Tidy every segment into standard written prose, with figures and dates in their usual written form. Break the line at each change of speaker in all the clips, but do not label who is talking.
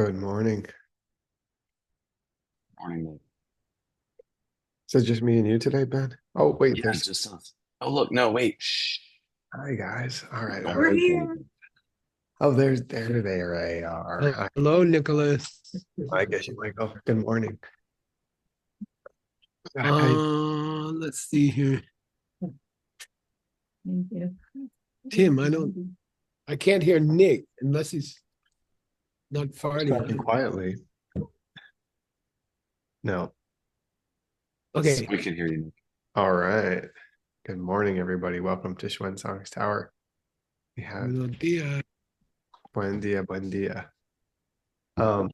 Good morning.
Morning, Nick.
So it's just me and you today, Ben? Oh, wait,
Yeah,
there's
just us. Oh, look, no, wait. Shh.
hi guys. All right, all
Don't
right.
break anything.
Oh, there they are. Hi,
Hello, Nicholas.
I guess you might go. Good morning. Hi.
Let's see here.
Thank you.
Tim, I can't hear Nick unless he's not
Talking
farting.
quietly. No.
Okay.
We can hear you, Nick.
All right. Good morning, everybody. Welcome to Xuanzang's Tower. We have
Buenos dias.
buen dia, buen dia. Um,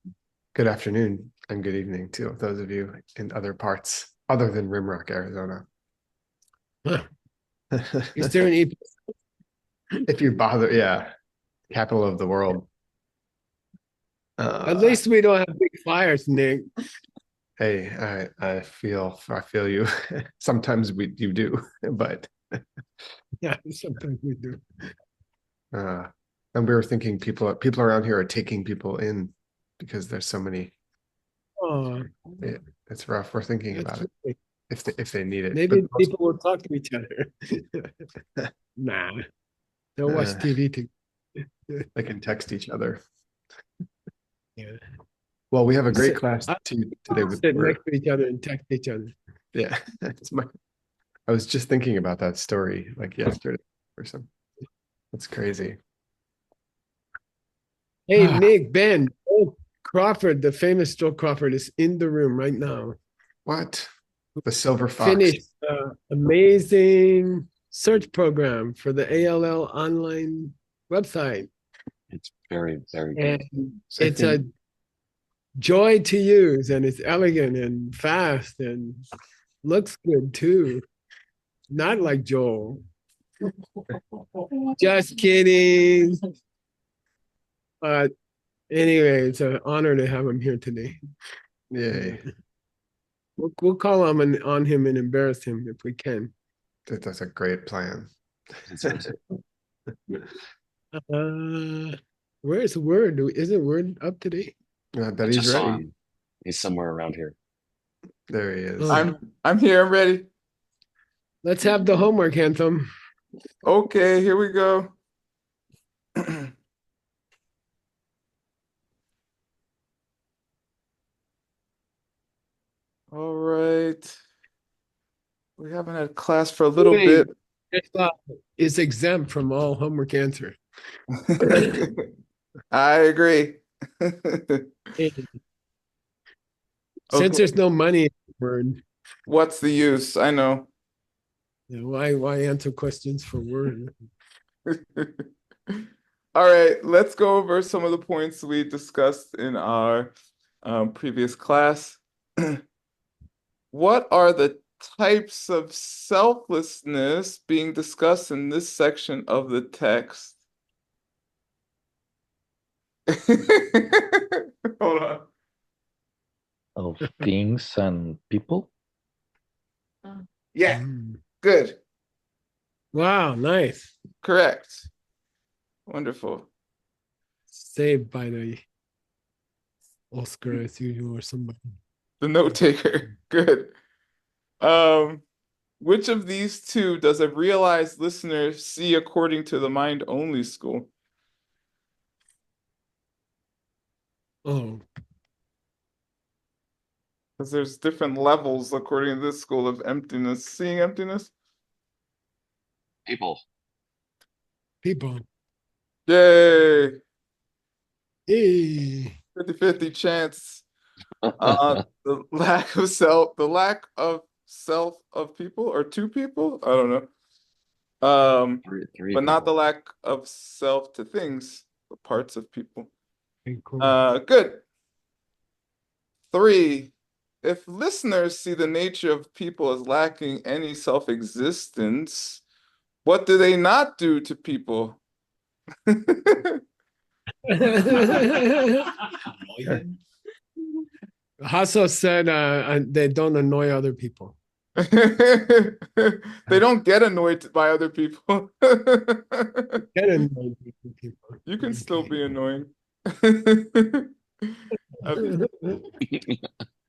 good afternoon and good evening to those of you in other parts other than Rimrock, Arizona.
Huh. Is there any?
If you bother, yeah, capital of the world.
At least we don't have big fires, Nick.
Hey, I feel you. Sometimes you do, but
Yeah, sometimes we do.
uh and we were thinking people around here are taking people in because there's so many.
Oh,
it, it's rough. We're thinking
that's
about it
okay.
if they need it. But
Maybe people will talk to each other. Nah, they'll watch
uh,
TV too.
they can text each other.
Yeah.
Well, we have a great
Sit,
class
I
today with
sit next to each other and text each other.
yeah. I was just thinking about that story like yesterday or something. That's crazy.
Hey, Nick, Ben, Joe Crawford, the famous Joe Crawford, is in the room right now.
What? The Silver Fox.
Finished amazing search program for the ALL online website.
It's very, very good.
And
I
it's
think
a joy to use, and it's elegant and fast and looks good too. Not like Joel. Just kidding. But anyway, it's an honor to have him here today.
yay.
We'll call him on him and embarrass him if we can.
That's a great plan.
It's so too.
Uh, where's Word? Isn't Word up today?
I bet
I
he's
just saw
ready.
him. He's somewhere around here.
There he is.
Oh,
I'm here. I'm ready.
let's have the homework, Anthem.
Okay, here we go. All right. We haven't had class for a little
Wait,
bit.
is exempt from all homework answer.
I agree.
Since
Okay,
there's no money in Word,
what's the use? I know.
why answer questions for Word?
All right, let's go over some of the points we discussed in our previous class. What are the types of selflessness being discussed in this section of the text? Hold on.
Of things and people.
Yeah,
Mm.
good.
Wow, nice.
Correct. Wonderful.
Saved by the Oscar as usual or somebody.
The note taker. Good. Um, which of these two does a realized listener see according to the mind only school?
Oh,
Because there's different levels according to this school of emptiness. Seeing emptiness?
People.
people.
Yay!
Hey.
50-50 chance. The lack of self of people or two people? I don't know.
Three
But not the
people.
lack of self to things, but parts of people.
Okay, cool.
Good. 3. If listeners see the nature of people as lacking any self-existence, what do they not do to people?
Hasso said they don't annoy other people.
They don't get annoyed by other people.
Get annoyed people.
You can still
Okay.
be annoying.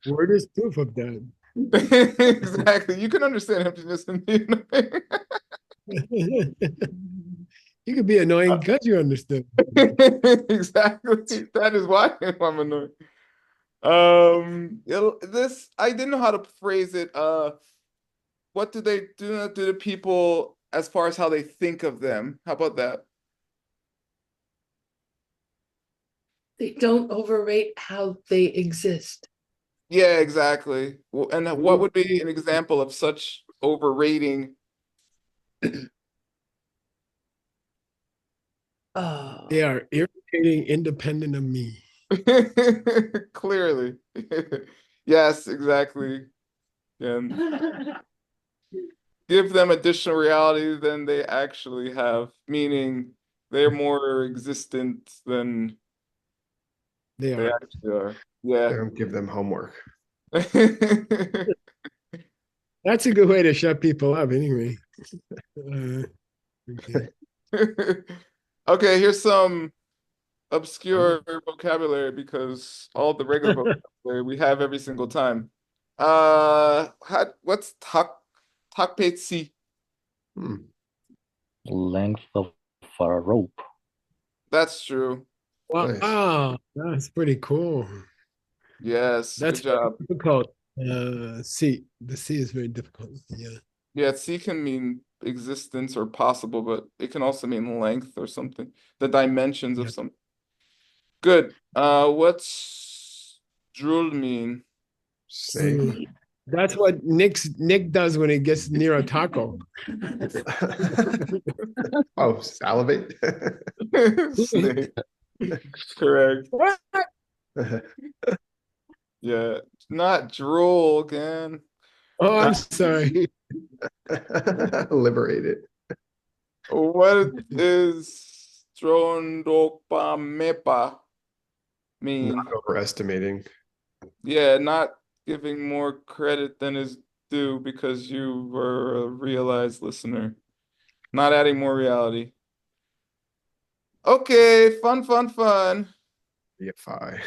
Word is proof of that.
Exactly. You can understand emptiness and be annoying.
You could be annoying because you understood.
Exactly. That is why I'm annoying. This I didn't know how to phrase it. What do they do to the people as far as how they think of them? How about that?
They don't overrate how they exist.
Yeah, exactly. And what would be an example of such overrating?
Oh,
They are irritating, independent of me.
Clearly. Yes, exactly. And give them additional reality than they actually have, meaning they're more existent than
They
they
are.
actually are.
They
Yeah.
don't give them homework.
That's a good way to shut people up, anyway. Okay.
Okay, here's some obscure vocabulary because all the regular vocabulary we have every single time. What's takpetsi?
Hmm.
Length of a rope.
That's true.
Nice.
Wow, that's pretty cool.
Yes,
That's
good job.
difficult. C. The C is very difficult. Yeah.
Yeah, C can mean existence or possible, but it can also mean length or something. The dimensions of
Yeah.
something. Good. What's drool mean?
Same.
That's what Nick does when he gets near a taco.
Oh, salivate.
Snake. Correct.
What?
Yeah. Not drool again.
Oh, I'm sorry.
Liberated.
What is Mepa mean?
Not overestimating.
Yeah, not giving more credit than is due because you were a realized listener. Not adding more reality. Okay, fun.
EFI.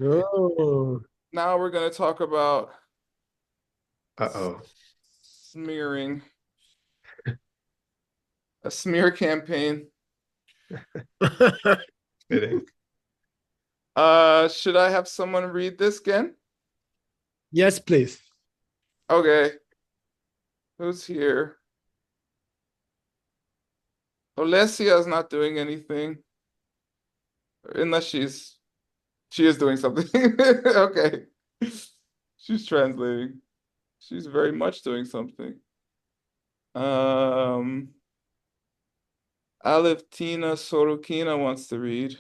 Oh,
Now we're gonna talk about
Uh-oh.
smearing. A smear campaign.
Fitting.
Should I have someone read this again?
yes, please.
Okay. Who's here? Olesia is not doing anything. Unless she is doing something. Okay. She's translating. She's very much doing something. Alevtina Sorokina wants to read.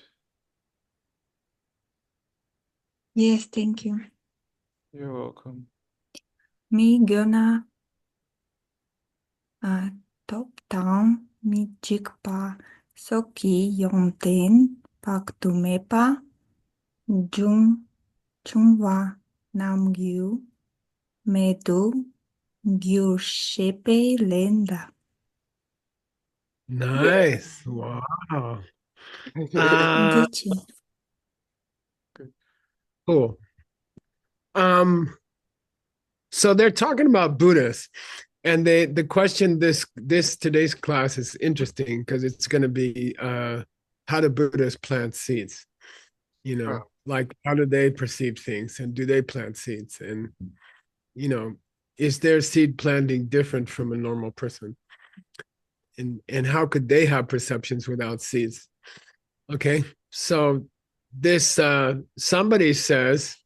Yes, thank you.
You're welcome.
Mi gonna top down mi jikpa soki yomten pak tumepa jung chungwa namgyu medu gyu shepe lenda.
Nice. Wow.
Gucci.
Cool. So they're talking about Buddhists, and the question this today's class is interesting because it's going to be how do Buddhists plant seeds? You know, like how do they perceive things, and do they plant seeds? And you know, is their seed planting different from a normal person? And how could they have perceptions without seeds? Okay, so this somebody says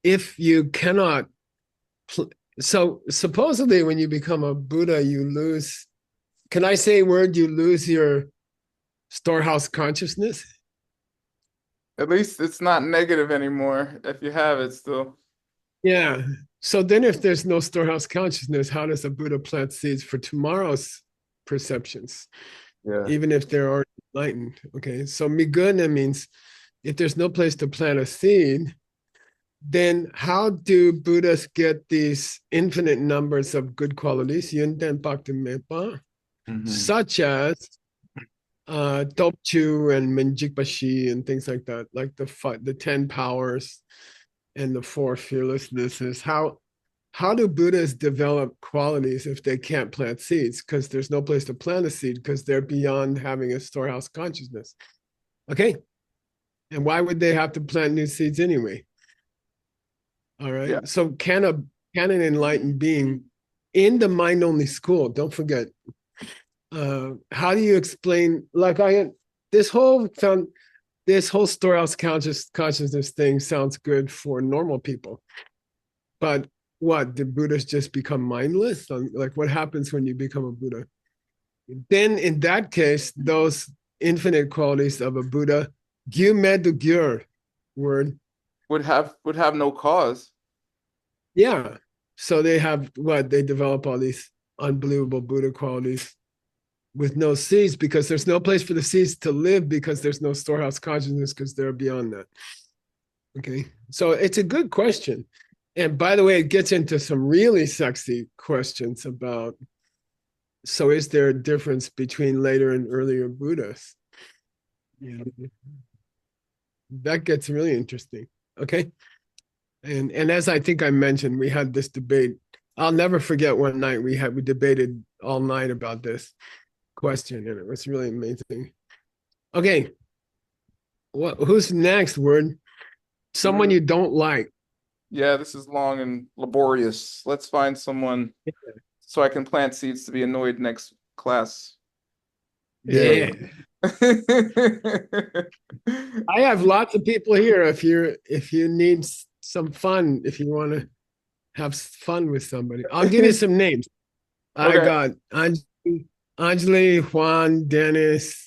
if you cannot so supposedly when you become a Buddha you lose, can I say a word, you lose your storehouse consciousness?
At least it's not negative anymore if you have it still.
Yeah, so then if there's no storehouse consciousness, how does a Buddha plant seeds for tomorrow's perceptions,
Yeah.
even if they're already enlightened? Okay, so miguna means if there's no place to plant a seed, then how do Buddhas get these infinite numbers of good qualities, yun ten pak tu me pa, such as Topchu and Menjikbashi and things like that, like the 10 powers and the 4 fearlessnesses. How do Buddhas develop qualities if they can't plant seeds? Because there's no place to plant a seed because they're beyond having a storehouse consciousness. Okay. And why would they have to plant new seeds anyway? All right.
Yeah.
So can an enlightened being in the mind only school, don't forget, how do you explain this whole storehouse consciousness thing sounds good for normal people, but what, did Buddhas just become mindless? Like, what happens when you become a Buddha? Then in that case, those infinite qualities of a Buddha, gyur word,
Would have no cause.
yeah. So they have they develop all these unbelievable Buddha qualities with no seeds, because there's no place for the seeds to live, because there's no storehouse consciousness, because they're beyond that. Okay, so it's a good question. And by the way, it gets into some really sexy questions about, so is there a difference between later and earlier Buddhas? Yeah, that gets really interesting. Okay, and as I think I mentioned, we had this debate. I'll never forget one night we debated all night about this question, and it was really amazing. Okay, who's next? Word, someone you don't like.
Yeah, this is long and laborious. Let's find someone so I can plant seeds to be annoyed next class.
Yeah. I have lots of people here. If you need some fun, if you want to have fun with somebody, I'll give you some names. I
Okay.
got Anjali, Juan, Dennis.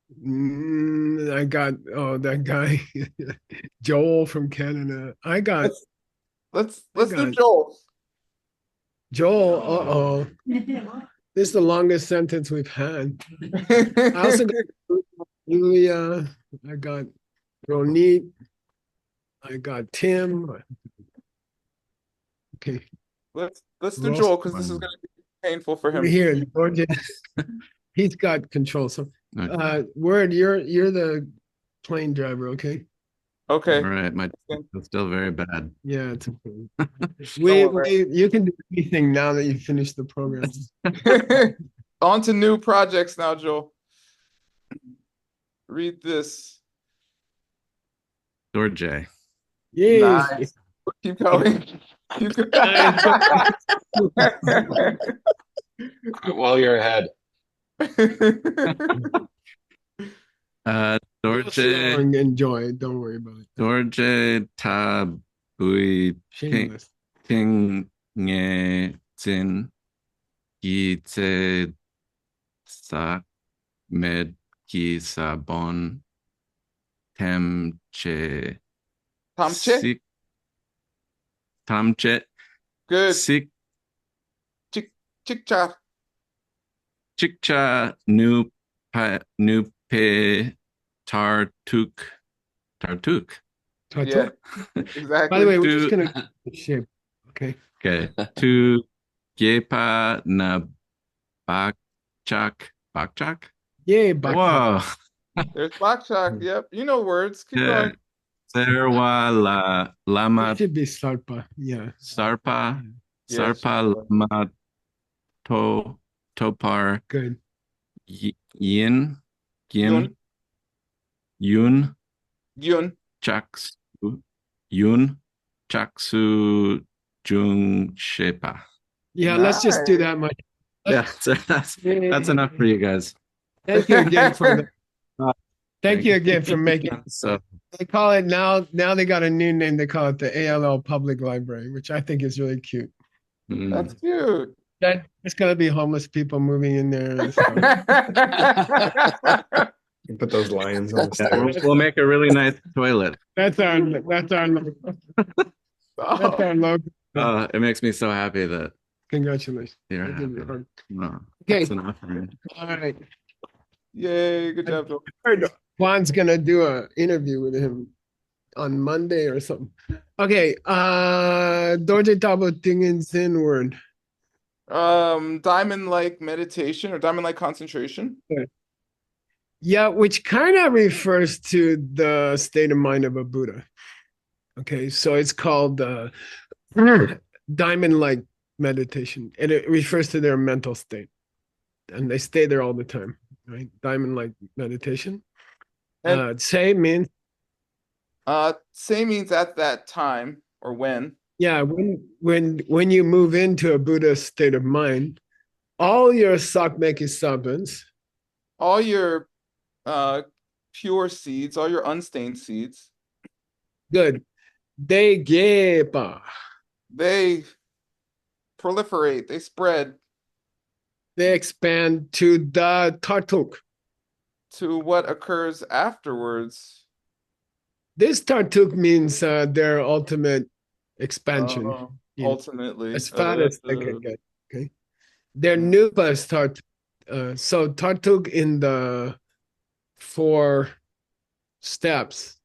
I got that guy Joel from Canada. I got
Let's
I
do
got
Joel.
Joel. Uh-oh. This is the longest sentence we've had. I also got Julia. I got Ronit. I got Tim. Okay.
Let's do
Ross
Joel, because this is gonna be painful for
over
him.
here. George, he's got control. So Word, you're the plane driver, okay?
Okay.
All right, my is still very bad.
Yeah, it's okay.
Don't worry.
You can do anything now that you finished the program.
On to new projects now, Joel. Read this.
Dorje.
Yes.
Nice. Keep going. Keep going.
While you're ahead.
Dorje.
Enjoy. Don't worry about it.
Dorje ta bui
Shameless.
king nge zin gi tse sa med ki sabon temche
Tamche?
sik tamche
Good.
sik
Chikcha.
chikcha nu pe tartuk.
Yeah, exactly.
By the way, we're just gonna shape. Okay.
Okay. Tu gepa na bakchak.
Yay, Bak.
Whoa.
There's Bakchak. Yep, you know words. Keep going.
Serwa la lama
It should be Sarpa. Yeah.
sarpa.
Yeah,
Sarpa lama topar
Good.
yin
Yun.
yun
Yun.
yun chaksu jung shepa.
Yeah, let's just do that much.
Yeah, so that's enough for you guys.
Thank you again for thank you again for making.
So
They call it now they got a new name. They call it the ALL Public Library, which I think is really cute.
That's cute.
It's gonna be homeless people moving in there. And stuff.
Put those lions on the
yeah,
stairs.
we'll make a really nice toilet.
That's our logo.
It makes me so happy that
Congratulations.
you're
I'll give you a
happy.
hug.
No,
Okay.
that's enough for me.
All right.
Yay, good job, Joel.
Juan's gonna do an interview with him on Monday or something. Okay. Dorje Tabo Tingin Sin word.
Diamond-like meditation or diamond-like concentration.
Yeah, which kind of refers to the state of mind of a Buddha. Okay, so it's called diamond-like meditation, and it refers to their mental state, and they stay there all the time, right? Diamond-like meditation.
And
Say means
say means at that time or when.
yeah, when you move into a Buddha state of mind, all your sakmeki sabans,
All your pure seeds, all your unstained seeds,
good, they gepa,
they proliferate, they spread
they expand to the tartuk.
to what occurs afterwards.
This tartuk means their ultimate expansion,
Ultimately.
as far as they can get. Okay, their
Mm.
nupa is tartuk. So tartuk in the 4 steps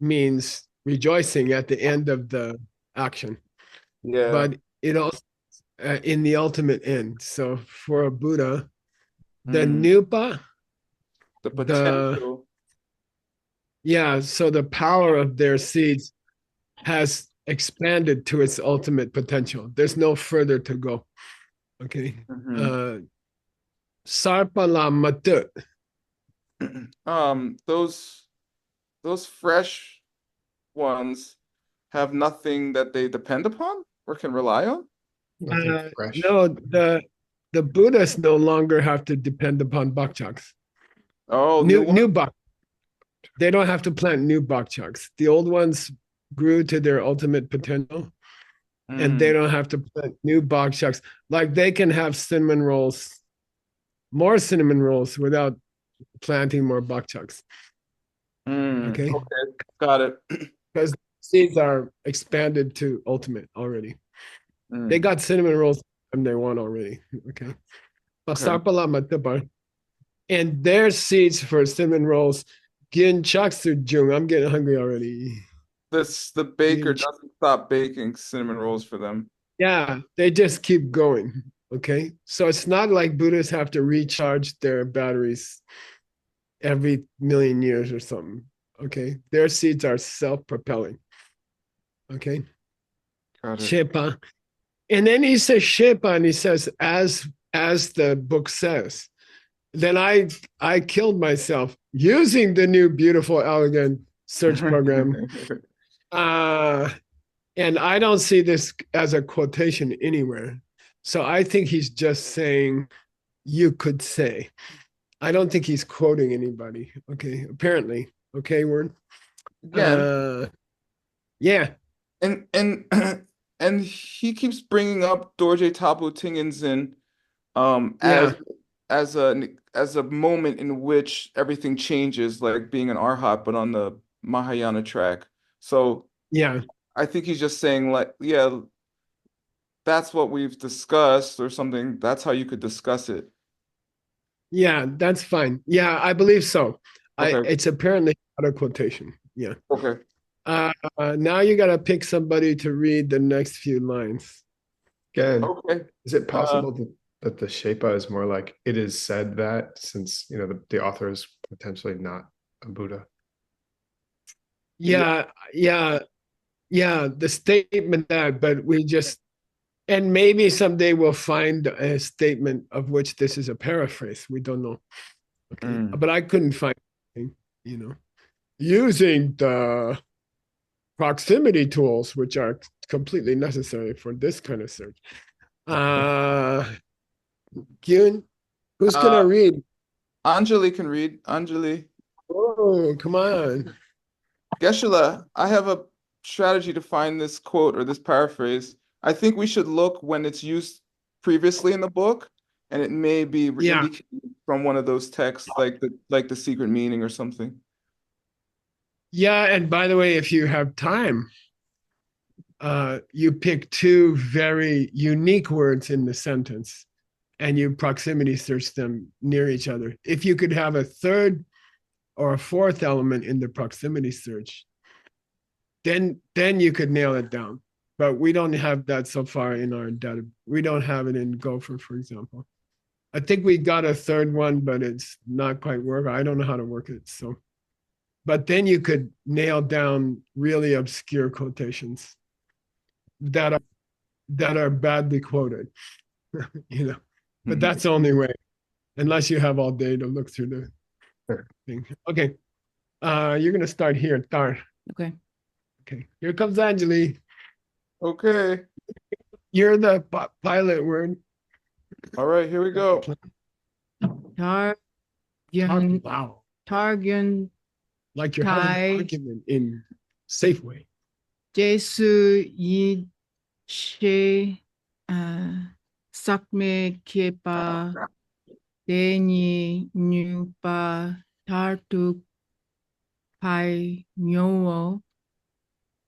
means rejoicing at the end of the action,
Yeah.
but it also in the ultimate end. So for a Buddha, the
Mm.
nupa,
The potential.
yeah, so the power of their seeds has expanded to its ultimate potential. There's no further to go. Okay.
Mhm.
Sarpala matut.
Those fresh ones have nothing that they depend upon or can rely on.
Nothing fresh.
No, the Buddhists no longer have to depend upon bakchaks.
Oh,
New bak. They don't have to plant new bakchaks. The old ones grew to their ultimate potential, and they don't have to plant new bakchaks. Like they can have cinnamon rolls, more cinnamon rolls without planting more bakchaks. Okay,
Okay, got it.
because seeds are expanded to ultimate already. They
Mm,
got cinnamon rolls and they want already. Okay. Pasarpala matabar. And their seeds for cinnamon rolls. Gin chaksu jung. I'm getting hungry already.
the baker
Gin ch-
doesn't stop baking cinnamon rolls for them.
Yeah, they just keep going. Okay. So it's not like Buddhists have to recharge their batteries every million years or something. Okay. Their seeds are self-propelling. Okay.
Got it.
Shepa. And then he says Shepa, and he says, as the book says. Then I killed myself using the new beautiful, elegant search program. And I don't see this as a quotation anywhere. So I think he's just saying, you could say. I don't think he's quoting anybody. Okay, apparently. Okay, word.
Again,
Yeah,
and and he keeps bringing up Dorje Tapu Tingenzin
yeah,
as a moment in which everything changes, like being an arhat, but on the Mahayana track. So
yeah.
I think he's just saying like, yeah, that's what we've discussed or something. That's how you could discuss it.
Yeah, that's fine. Yeah, I believe so.
Okay.
It's apparently not a quotation. Yeah.
Okay.
Now you gotta pick somebody to read the next few lines.
Again,
Okay.
is it possible that the Shepa is more like it is said that, since the author is potentially not a Buddha?
Yeah, yeah, yeah. The statement that, but we just, and maybe someday we'll find a statement of which this is a paraphrase. We don't know. Okay. But I couldn't find anything, using the proximity tools, which are completely necessary for this kind of search. Kyun, who's gonna read?
Anjali can read. Anjali.
Oh, come on.
Geshe, I have a strategy to find this quote or this paraphrase. I think we should look when it's used previously in the book, and it may be
Yeah.
indicated from one of those texts, like the secret meaning or something.
Yeah, and by the way, if you have time, you pick 2 very unique words in the sentence and you proximity search them near each other. If you could have a third or a fourth element in the proximity search, then you could nail it down. But we don't have that so far in our data. We don't have it in Gopher, for example. I think we got a third one, but it's not quite work. I don't know how to work it. So, but then you could nail down really obscure quotations that are badly quoted, you know. But that's the only way, unless you have all day to look through the thing. Okay. You're gonna start here, Tar.
Okay.
Okay. Here comes Anjali.
Okay.
You're the pilot word.
All right, here we go.
Targyun,
Wow.
Targyun,
Like you're having
Thai.
an argument in Safeway.
Jesu Yi She Sakme Kepa Deni Nupa Tartuk Pai Nyowo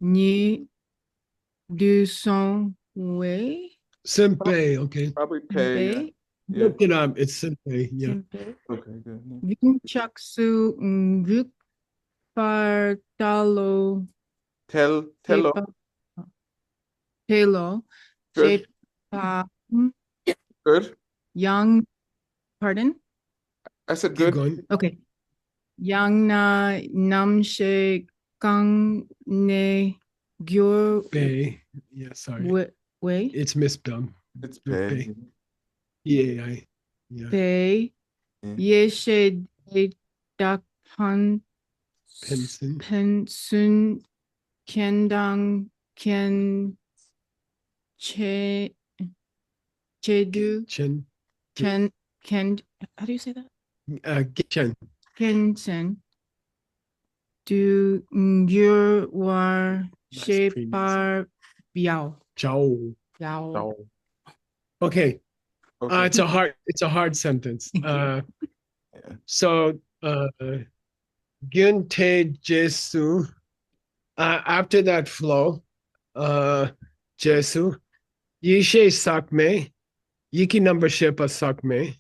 Ni Du Song Wei
Simpe, okay.
Probably pay. Yeah.
Bei
Yeah.
Look it up. It's Simpe, yeah.
Simpe
Okay, good.
Vin Chaksu Nguk Partalo
Telo.
Tepa Telo
Good.
Shepa
Good.
Yang pardon?
I said
Keep
good.
going.
Okay. Yang na namshe kang ne gyur
Bay. Yeah, sorry.
way
It's misspelled.
It's
You're
pay.
pay. EAI. Yeah.
pei
Yeah.
yeshe de dakhan
Penson.
pensun kendang ken che chedu
Chen.
ken how do you say that?
Chen.
Kensen du ngyur war
Nice
she
premium.
par biao
Chao.
biao.
No.
Okay.
Okay.
It's a hard sentence.
Yeah.
So Gyun Te Jesu. After that flow, Jesu. Yishe Sakme. Yiki number Shepa Sakme.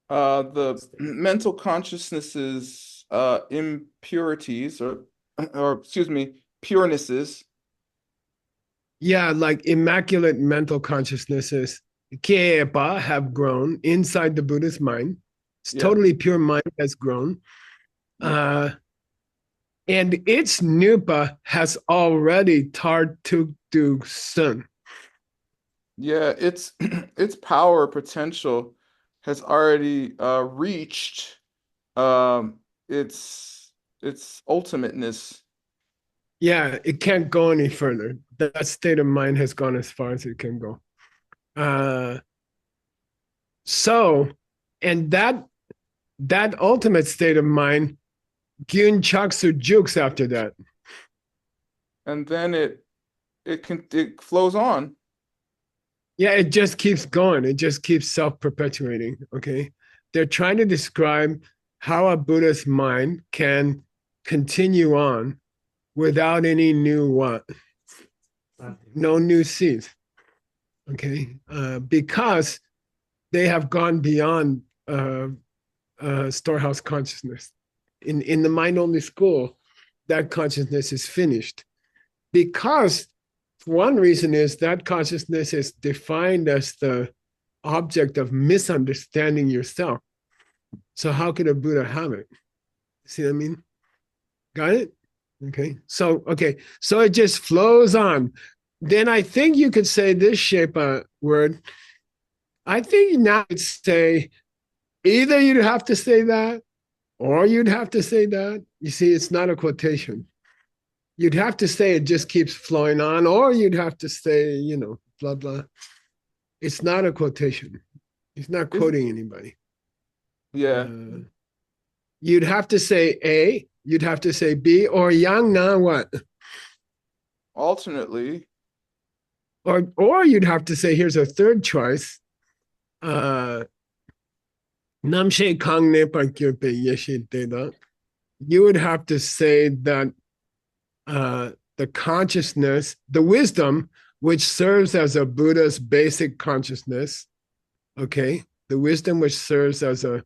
The mental consciousness's impurities or excuse me, purenesses.
Yeah, like immaculate mental consciousnesses Kiepa have grown inside the Buddhist mind. It's
Yeah.
totally pure mind has grown. And its Nupa has already Tartuk Sun.
Yeah, its its power potential has already reached its ultimateness.
Yeah, it can't go any further. That state of mind has gone as far as it can go. And that ultimate state of mind, Gyun Chaksu jukes after that.
And then it flows on.
Yeah, it just keeps going. It just keeps self-perpetuating. Okay. They're trying to describe how a Buddhist mind can continue on without any new what? No new seeds. Okay. Because they have gone beyond storehouse consciousness. In the mind-only school, that consciousness is finished. Because one reason is that consciousness is defined as the object of misunderstanding yourself. So how could a Buddha have it? See what I mean? Got it? Okay. So it just flows on. Then I think you could say this Shepa word. I think now you'd say either you'd have to say that or you'd have to say that. You see, it's not a quotation. You'd have to say it just keeps flowing on, or you'd have to say, blah, blah. It's not a quotation. He's not quoting anybody.
Yeah.
You'd have to say A, you'd have to say B, or yang na what?
Alternately.
Or you'd have to say, here's a third choice. Namshe kangne pankyope yeshe teda. You would have to say that the consciousness, the wisdom, which serves as a Buddha's basic consciousness, okay, the wisdom which serves as a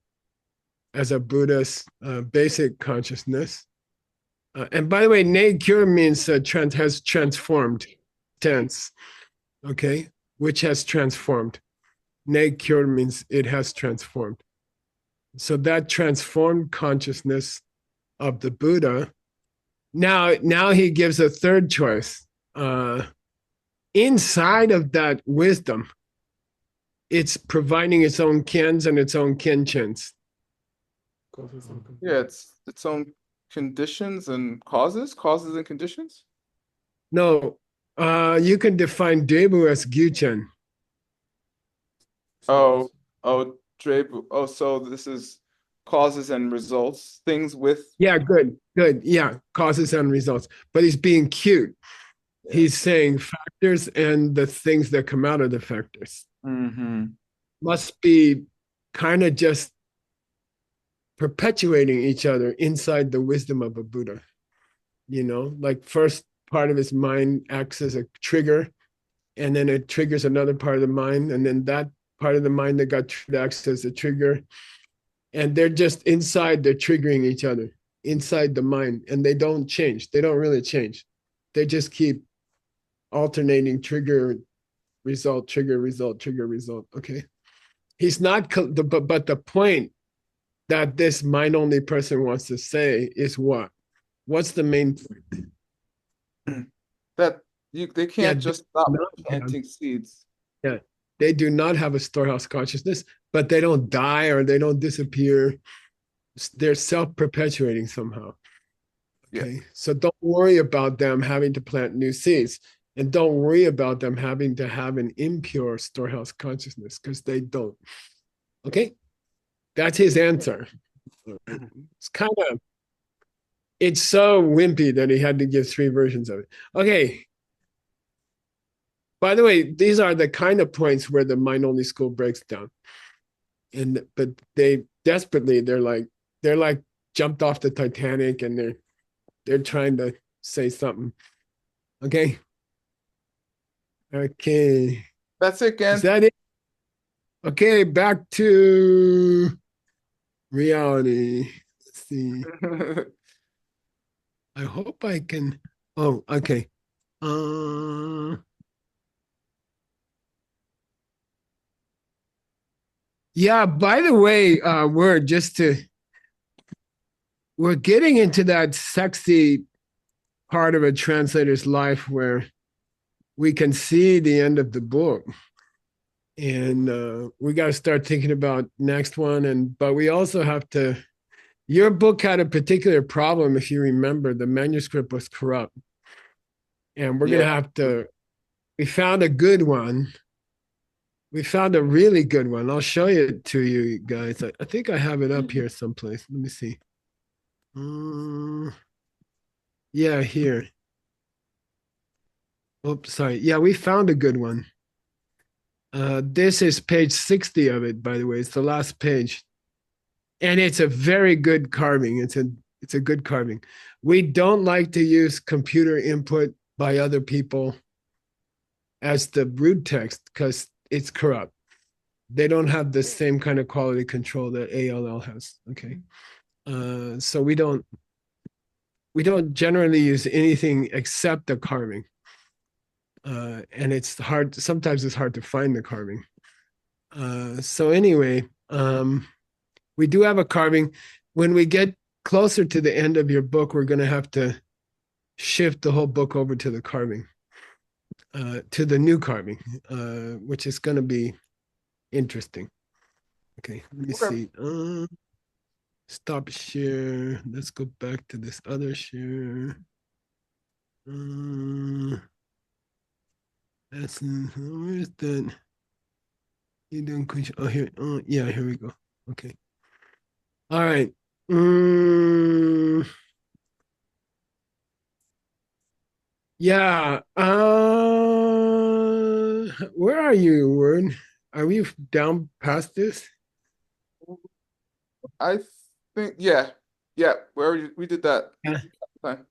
Buddha's basic consciousness. And by the way, ne cure means has transformed tense, okay, which has transformed. Ne cured means it has transformed. So that transformed consciousness of the Buddha. Now he gives a third choice. Inside of that wisdom, it's providing its own kens and its own kenchens.
Yeah, it's its own conditions and causes and conditions.
No, you can define Debu as Gyuchen.
Oh, Drebu. Oh, so this is causes and results, things with.
Yeah, good. Yeah, causes and results. But he's being cute.
Yeah.
He's saying factors and the things that come out of the factors
Mm-hmm.
must be kind of just perpetuating each other inside the wisdom of a Buddha. You know, like first part of his mind acts as a trigger, and then it triggers another part of the mind, and then that part of the mind that got triggered acts as a trigger. And they're just inside, they're triggering each other inside the mind, and they don't change. They don't really change. They just keep alternating trigger, result, trigger, result, trigger, result. Okay. He's not, but the point that this mind only person wants to say is what? What's the main point?
That they can't just stop planting seeds.
Yeah. They do not have a storehouse consciousness, but they don't die or they don't disappear. They're self-perpetuating somehow. Okay.
Yeah.
So don't worry about them having to plant new seeds. And don't worry about them having to have an impure storehouse consciousness, because they don't. Okay? That's his answer. It's so wimpy that he had to give 3 versions of it. Okay. By the way, these are the kind of points where the mind only school breaks down. But they desperately, they're like jumped off the Titanic and they're trying to say something. Okay. Okay.
That's it, Ken.
Is that it? Okay, back to reality. Let's see. I hope I can. Oh, okay. Yeah, by the way, we're getting into that sexy part of a translator's life where we can see the end of the book. And we got to start thinking about next one. But we also have to, your book had a particular problem. If you remember, the manuscript was corrupt. And we're going to have to, we found a good one. We found a really good one. I'll show it to you guys. I think I have it up here someplace. Let me see. Yeah, here. Oops, sorry. Yeah, we found a good one. This is page 60 of it, by the way. It's the last page. And it's a very good carving. It's a good carving. We don't like to use computer input by other people as the root text because it's corrupt. They don't have the same kind of quality control that ALL has. Okay. So we don't generally use anything except the carving. And it's hard, sometimes it's hard to find the carving. So anyway, we do have a carving. When we get closer to the end of your book, we're going to have to shift the whole book over to the carving, to the new carving, which is going to be interesting. Okay, let me see. Stop share. Let's go back to this other share. That's where's that? You doing? Oh, here. Oh, yeah. Here we go. Okay. All right. Yeah. Where are you, Word? Are we down past this?
I think, yeah. We did that.
Yeah.
Fine.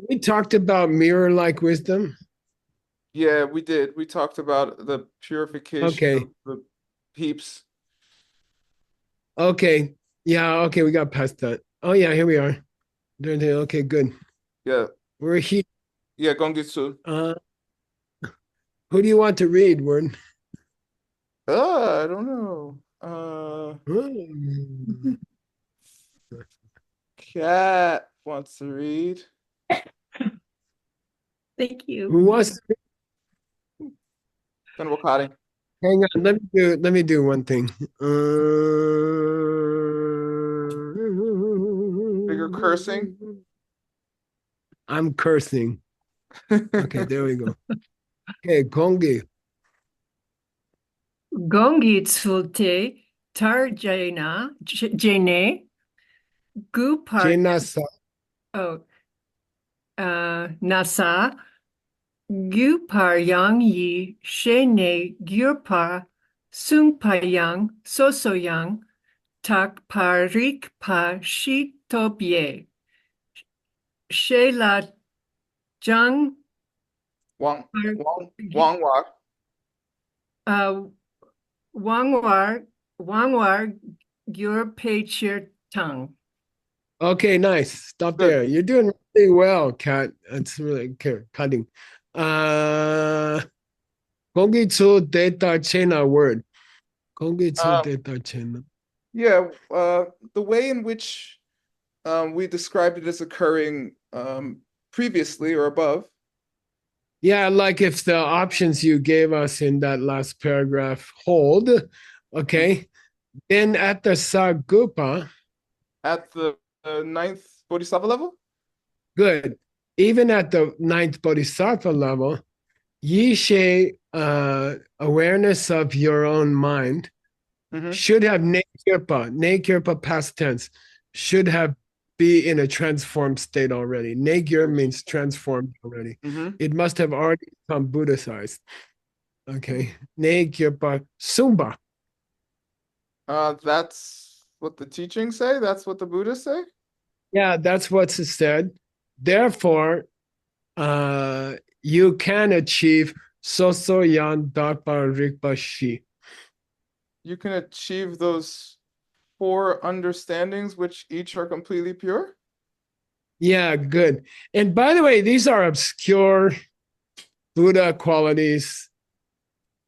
We talked about mirror-like wisdom.
Yeah, we did. We talked about the purification of the heaps.
Okay. Yeah, okay, we got past that. Oh yeah, here we are. Okay, good.
Yeah.
We're here.
Yeah, Gongitsu.
Who do you want to read, Word?
I don't know.
Mm.
Cat wants to read.
Thank you.
Who wants to
Then Wakari.
hang on? Let me do one thing.
Bigger cursing.
I'm cursing. Okay, there we go. Okay, Kongi.
Gongi tsulte tarjana jene gupar
Jenasa.
oh nasa gupar yang yi shene gurpa sungpayang sosoyang tak parik pa shitobye shela jang
Wangwa.
uh wangwar gur pechir tongue.
Okay, nice. Stop
Good.
there. You're doing really well, Kat. It's really cutting. Kongitsu data chena word. Kongitsu data chena.
Yeah, the way in which we described it as occurring previously or above.
Yeah, like if the options you gave us in that last paragraph hold, okay, then at the Sagupa,
At the ninth Bodhisattva level?
good. Even at the ninth Bodhisattva level, Yishe awareness of your own mind should have Nekirpa past tense, should have be in a transformed state already. Negir means transformed already. It must have already become Buddhicized. Okay. Nekirpa Sumba.
That's what the teachings say? That's what the Buddhists say?
Yeah, that's what's said. Therefore, you can achieve Soso Yan Dakpa Rikpa Shi.
You can achieve those 4 understandings, which each are completely pure?
Yeah, good. And by the way, these are obscure Buddha qualities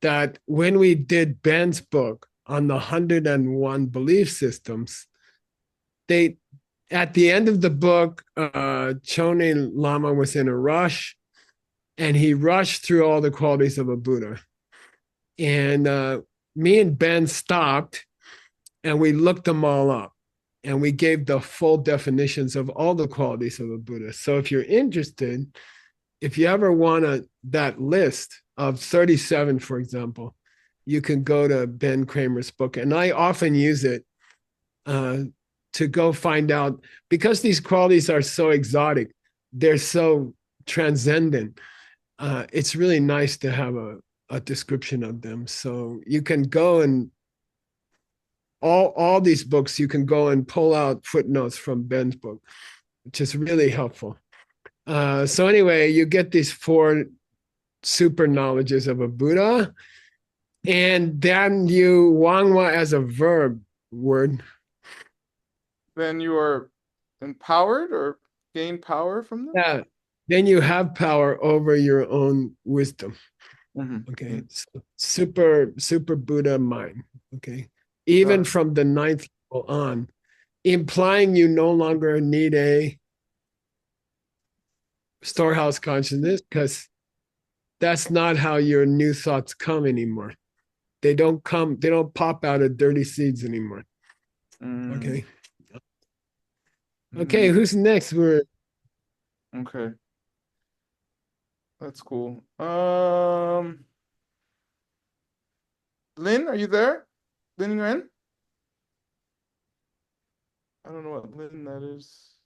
that when we did Ben's book on the 101 belief systems, they at the end of the book, Chone Lama was in a rush and he rushed through all the qualities of a Buddha. And me and Ben stopped and we looked them all up and we gave the full definitions of all the qualities of a Buddha. So if you're interested, if you ever want that list of 37, for example, you can go to Ben Kramer's book. And I often use it to go find out, because these qualities are so exotic, they're so transcendent. It's really nice to have a description of them. So you can go and all these books, you can go and pull out footnotes from Ben's book, which is really helpful. So anyway, you get these 4 super knowledges of a Buddha, and then you wangwa as a verb word.
Then you are empowered or gain power from them?
Yeah. Then you have power over your own wisdom. Okay. So super Buddha mind. Okay. Even from the 9th level on, implying you no longer need a storehouse consciousness, because that's not how your new thoughts come anymore. They don't pop out of dirty seeds anymore. Okay. Okay, who's next?
Okay. That's cool. Lynn, are you there? Lynn Nguyen? I don't know what Lynn that is.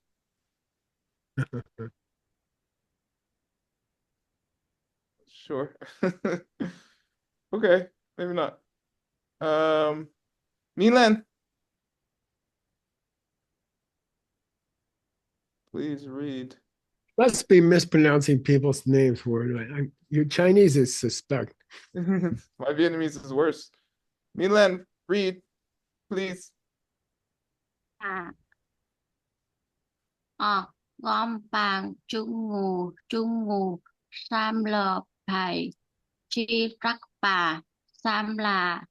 Sure. Okay, maybe not. Milan, please read.
Must be mispronouncing people's names, word. Your Chinese is suspect.
My Vietnamese is worse. Milan, read, please.
Gom bàn chung ngù sam lờ thầy chi rắc bà sam là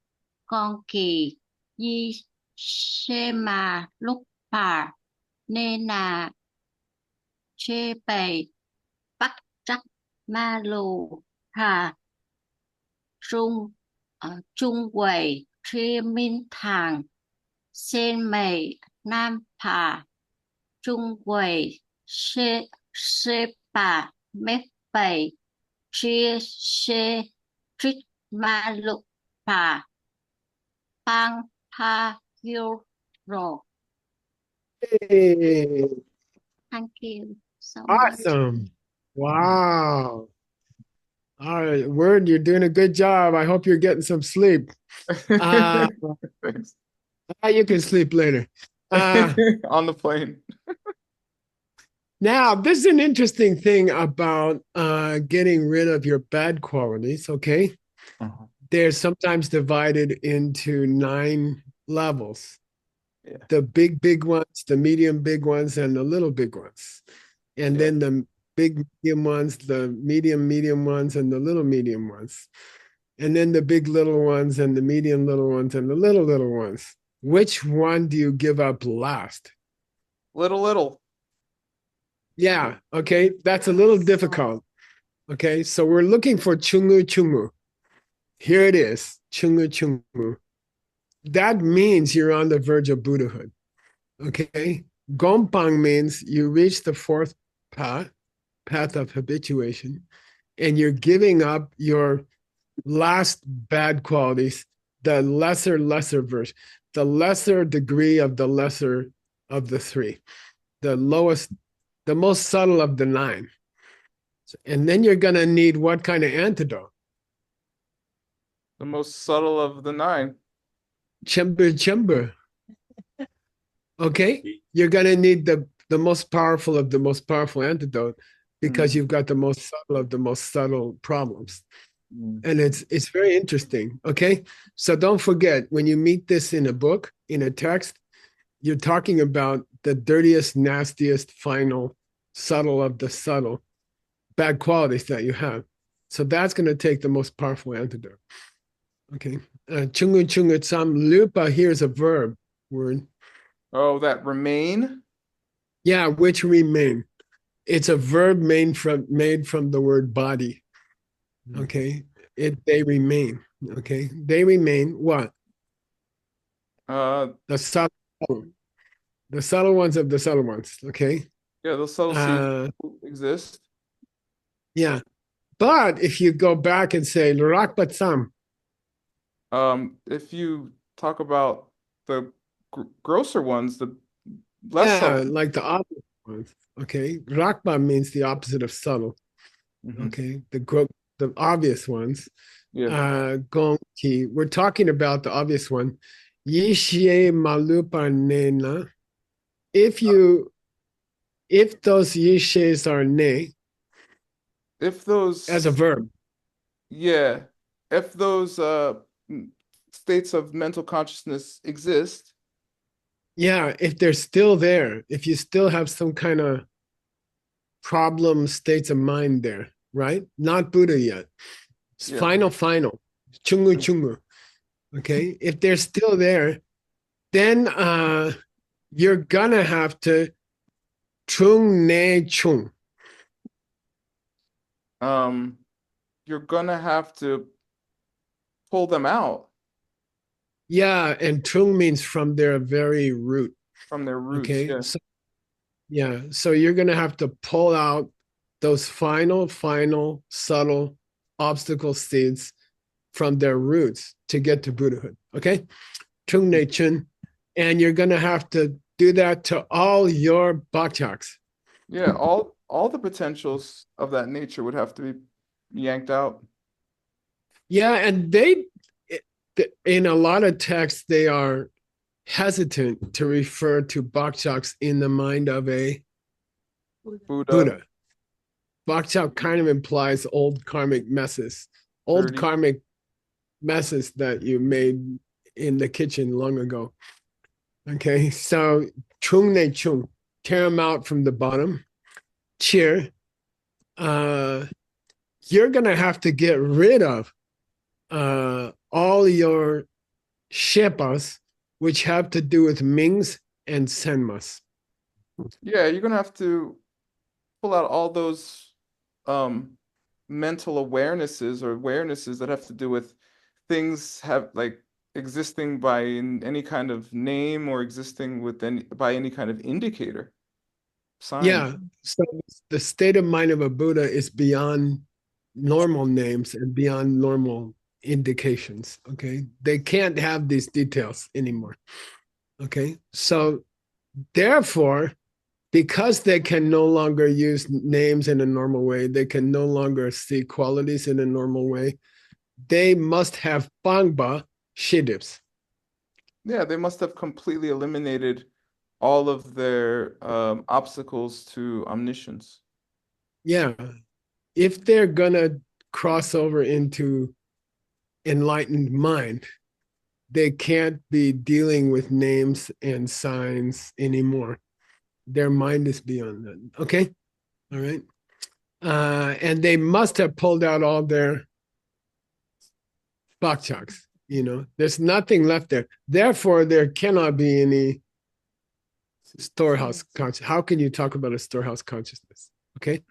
con kỳ di xe mà lúc bà nên là chê bày bắt trắc ma lù hà trung trung quầy chia minh thàng sen mày nam phà trung quầy xê xê bà mép bày chia xê trích ma lục phà bang pa yêu rồi.
Hey,
Thank you so much.
awesome. Wow. All right, Word, you're doing a good job. I hope you're getting some sleep. Uh,
Thanks.
you can sleep later. Uh,
On the plane.
Now, this is an interesting thing about getting rid of your bad qualities, okay?
Uh-huh.
They're sometimes divided into 9 levels.
Yeah.
The big ones, the medium big ones, and the little big ones. And then the big medium ones, the medium ones, and the little medium ones. And then the big little ones, and the medium little ones, and the little ones. Which one do you give up last?
Little.
Yeah, okay, that's a little difficult. Okay, so we're looking for chungu. Here it is, chungu. That means you're on the verge of Buddhahood. Okay, gompang means you reach the 4th path of habituation, and you're giving up your last bad qualities, the lesser version, the lesser degree of the lesser of the 3, the lowest, the most subtle of the 9. And then you're going to need what kind of antidote?
The most subtle of the 9.
Chember. Okay? You're going to need the most powerful of the most powerful antidote because you've got the most subtle of the most subtle problems. And it's very interesting. Okay? So don't forget, when you meet this in a book, in a text, you're talking about the dirtiest, nastiest, final, subtle of the subtle bad qualities that you have. So that's going to take the most powerful antidote. Okay. Chungu tsam lupa, here's a verb word.
Oh, that remain?
Yeah, which remain. It's a verb made from the word body. Okay. They remain. Okay. They remain what? The subtle ones of the subtle ones. Okay.
Yeah, those subtle seeds exist.
Yeah. But if you go back and say Lurak Sam,
if you talk about the grosser ones, the less subtle.
like the opposite ones. Okay. Rakba means the opposite of subtle. Okay. The obvious ones.
Yeah.
Gongki. We're talking about the obvious one. Yishie malupa nena. If those yishes are ne,
if those
as a verb.
Yeah. If those states of mental consciousness exist.
Yeah, if they're still there, if you still have some kind of problem states of mind there, right? Not Buddha yet. It's final. Chungu. Okay. If they're still there, then you're gonna have to chung ne chung.
You're gonna have to pull them out.
Yeah, and chung means from their very root.
From their roots.
Okay. So you're gonna have to pull out those final, subtle obstacle seeds from their roots to get to Buddhahood. Okay? Chung ne chun. And you're gonna have to do that to all your bakchaks.
Yeah, all the potentials of that nature would have to be yanked out.
Yeah, and in a lot of texts, they are hesitant to refer to bakchaks in the mind of a Buddha. Bakchak kind of implies old karmic messes, karmic messes that you made in the kitchen long ago. Okay, so chung ne chung, tear them out from the bottom. Cheer. You're gonna have to get rid of all your Shepas, which have to do with Mings and Senmas.
Yeah, you're gonna have to pull out all those mental awarenesses that have to do with things have like existing by any kind of name or existing with by any kind of indicator sign.
Yeah. So the state of mind of a Buddha is beyond normal names and beyond normal indications. Okay. They can't have these details anymore. Okay. So therefore, because they can no longer use names in a normal way, they can no longer see qualities in a normal way, they must have Bangba Shidips.
Yeah, they must have completely eliminated all of their obstacles to omniscience.
Yeah. If they're gonna cross over into enlightened mind, they can't be dealing with names and signs anymore. Their mind is beyond that. Okay. All right. And they must have pulled out all their bakchaks. There's nothing left there. Therefore, there cannot be any storehouse consciousness. How can you talk about a storehouse consciousness? Okay.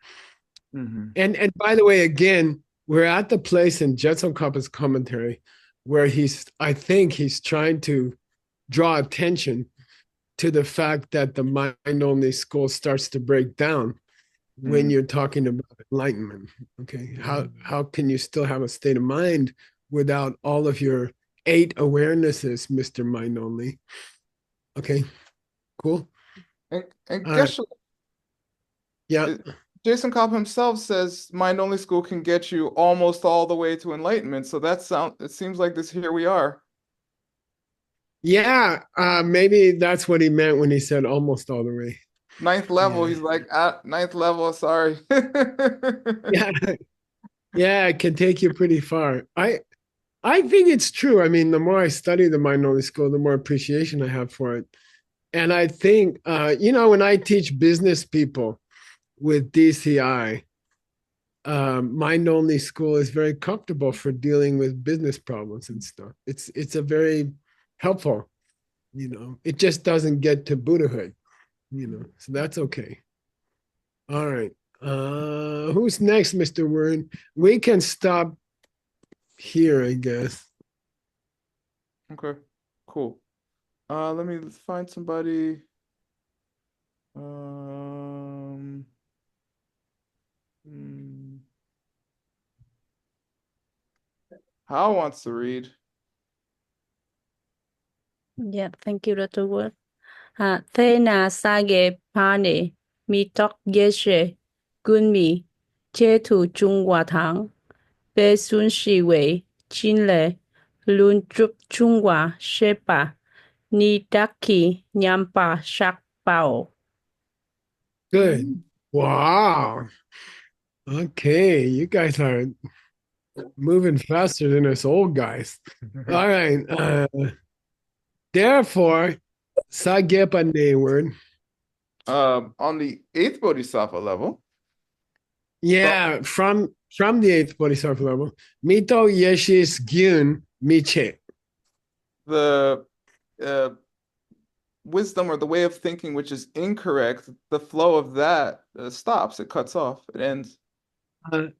Mm-hmm.
And by the way, again, we're at the place in Jetson Kappa's commentary where I think he's trying to draw attention to the fact that the mind-only school starts to break down when you're talking about enlightenment. Okay. How can you still have a state of mind without all of your 8 awarenesses, Mr. Mind Only? Okay. Cool.
And Geshe,
yeah.
Jason Kopp himself says mind only school can get you almost all the way to enlightenment. So it seems like here we are.
Yeah, maybe that's what he meant when he said almost all the way.
9th level, he's like, at 9th level, sorry.
Yeah, it can take you pretty far. I think it's true. I mean, the more I study the mind only school, the more appreciation I have for it. And I think, when I teach business people with DCI, mind only school is very comfortable for dealing with business problems and stuff. It's a very helpful, it just doesn't get to Buddhahood, so that's okay. All right. Who's next, Mr. Wern? We can stop here, I guess.
Okay, cool. Let me find somebody. Hao wants to read.
Yeah, thank you, Dr. Word. Thế na sage pane mi tok geshe gunmi che tu chung wa tang be sun shi wei chin le lun trup chung wa shepa ni daki nyampa shak pao.
Good. Wow. Okay, you guys are moving faster than us old guys. All right. Therefore, Sagepa word.
On the 8th Bodhisattva level.
Yeah, from the 8th Bodhisattva level. Mito yeshis gyun miche.
The wisdom or the way of thinking which is incorrect, the flow of that stops, it cuts off, it ends.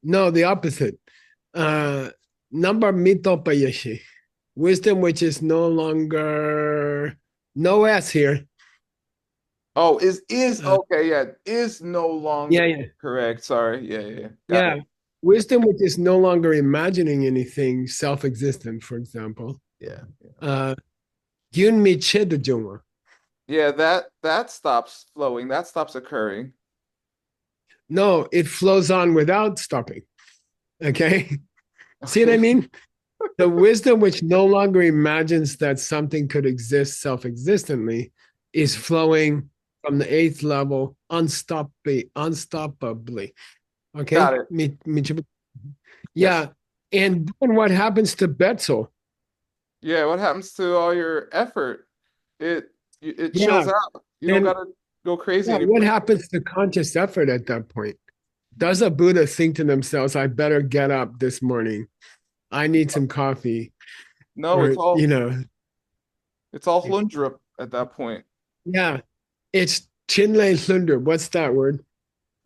No, the opposite. Number mito payeshi. Wisdom which is no longer no S here.
Oh, is okay, yeah, is no longer correct. Sorry. Yeah.
Yeah. Wisdom which is no longer imagining anything self-existent, for example.
Yeah.
Gyun mi che de jungwa.
Yeah, that stops flowing, that stops occurring.
No, it flows on without stopping. Okay? See what I mean? The wisdom which no longer imagines that something could exist self-existently is flowing from the 8th level unstoppably. Okay?
Got it.
Yeah. Yes. And then what happens to Betzel?
Yeah, what happens to all your effort? It chills out. You don't gotta go crazy anymore.
What happens to conscious effort at that point? Does a Buddha think to themselves, I better get up this morning? I need some coffee.
No, it's all It's all Hlundrup at that point.
Yeah, it's Chinle Thunder. What's that word?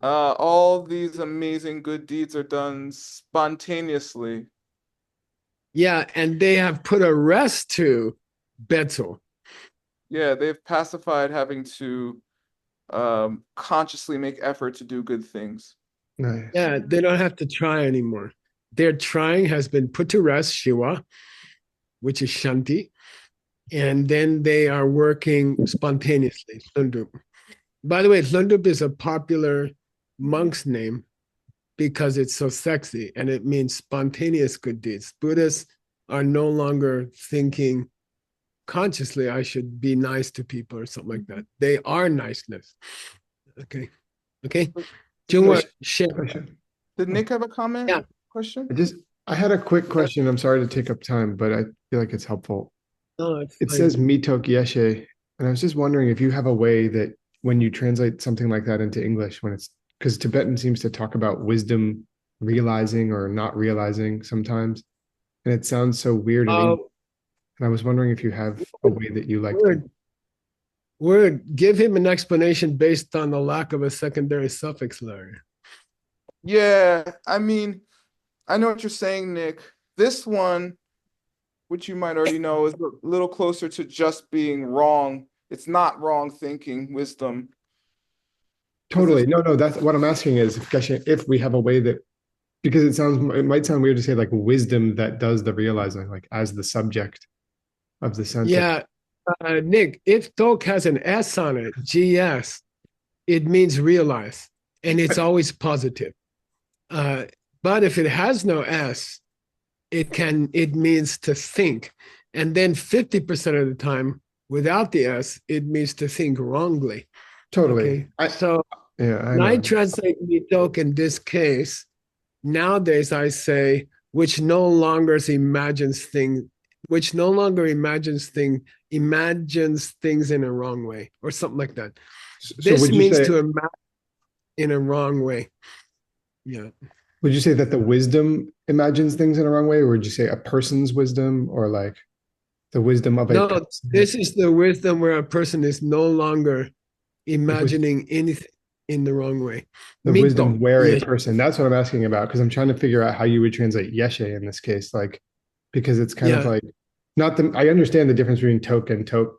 All these amazing good deeds are done spontaneously.
Yeah, and they have put a rest to Betzel.
Yeah, they've pacified having to consciously make effort to do good things.
Nice.
Yeah, they don't have to try anymore. Their trying has been put to rest, Shiva, which is Shanti, and then they are working spontaneously, Thundup. By the way, Thundup is a popular monk's name because it's so sexy and it means spontaneous good deeds. Buddhists are no longer thinking consciously, I should be nice to people or something like that. They are niceness. Okay. Okay. Jungwa, share.
Question.
Did Nick have a comment?
Yeah.
Question?
I had a quick question. I'm sorry to take up time, but I feel like it's helpful.
No, it's
It
fine.
says mitok yeshe, and I was just wondering if you have a way that when you translate something like that into English, when it's because Tibetan seems to talk about wisdom realizing or not realizing sometimes, and it sounds so weird in English. And I was wondering if you have a way that you like to.
Word, give him an explanation based on the lack of a secondary suffix, Larry.
Yeah, I mean, I know what you're saying, Nick. This one, which you might already know, is a little closer to just being wrong. It's not wrong thinking, wisdom.
Totally. No, that's what I'm asking is if we have a way that, because it might sound weird to say like wisdom that does the realizing, like as the subject of the sentence.
Yeah, Nick, if Tok has an S on it, GS, it means realize, and it's always positive. But if it has no S, it means to think. And then 50% of the time, without the S, it means to think wrongly.
Totally.
Okay? When I translate mitok in this case, nowadays I say, which no longer imagines things in a wrong way, or something like that. This means to imagine in a wrong way. Yeah.
Would you say that the wisdom imagines things in a wrong way, or would you say a person's wisdom, or like the wisdom of a person?
This is the wisdom where a person is no longer imagining anything in the wrong way.
The wisdom where a person, that's what I'm asking about, because I'm trying to figure out how you would translate yeshe in this case, like, because it's kind of like, I understand the difference between tok and tok.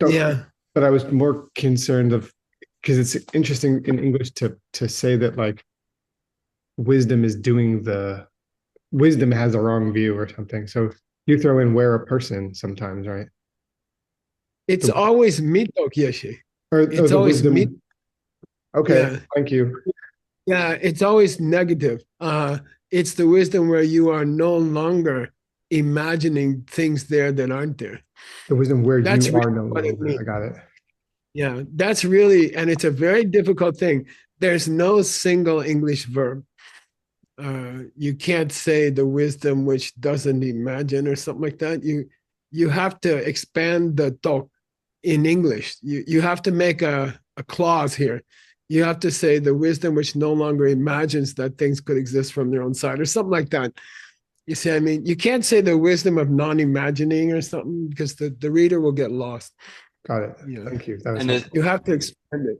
Yeah.
But I was more concerned of, because it's interesting in English to say that like wisdom has a wrong view or something. So you throw in where a person sometimes, right?
It's always mitok yeshe.
It's always wisdom. Okay, yeah. Thank you.
Yeah, it's always negative. It's the wisdom where you are no longer imagining things there that aren't there.
The wisdom where you are no longer. I got it.
Yeah, that's really, and it's a very difficult thing. There's no single English verb. You can't say the wisdom which doesn't imagine or something like that. You have to expand the tok in English. You have to make a clause here. You have to say the wisdom which no longer imagines that things could exist from their own side or something like that. You see, I mean, you can't say the wisdom of non-imagining or something because the reader will get lost.
Got it. Yeah. Thank you.
You have to expand it.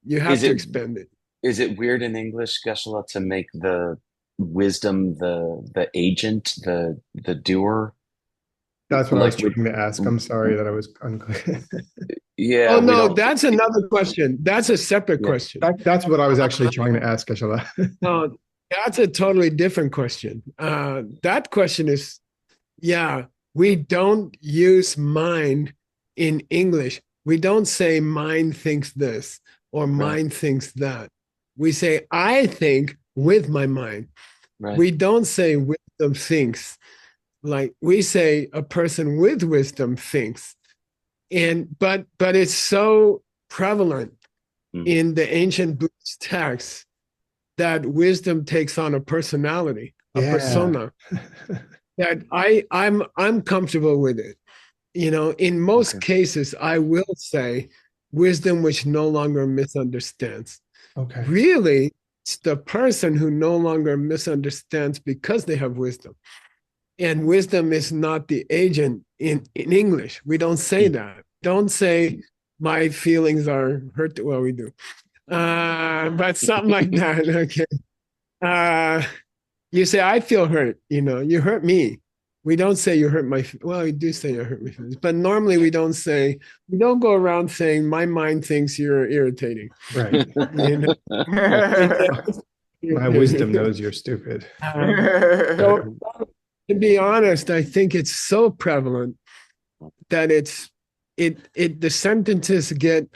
You have to expand it.
Is it weird in English, Geshe, to make the wisdom the agent, the doer?
That's what I was trying to ask. I'm sorry that I was unclear.
Yeah.
Oh no, that's another question. That's a separate question.
That's what I was actually trying to ask, Geshe.
No, that's a totally different question. That question is, we don't use mind in English. We don't say mind thinks this or mind thinks that. We say I think with my mind. Right. We don't say wisdom thinks. Like we say a person with wisdom thinks. But it's so prevalent in the ancient Buddhist texts that wisdom takes on a personality, a persona, that I'm comfortable with it. You know, in most cases, I will say wisdom which no longer misunderstands.
Okay.
Really, it's the person who no longer misunderstands because they have wisdom. And wisdom is not the agent in English. We don't say that. Don't say my feelings are hurt. Well, we do. But something like that. Okay. You say, I feel hurt, you hurt me. We don't say you hurt my, well, we do say you hurt my feelings, but normally we don't go around saying my mind thinks you're irritating.
Right. My wisdom knows you're stupid.
So, to be honest, I think it's so prevalent that the sentences get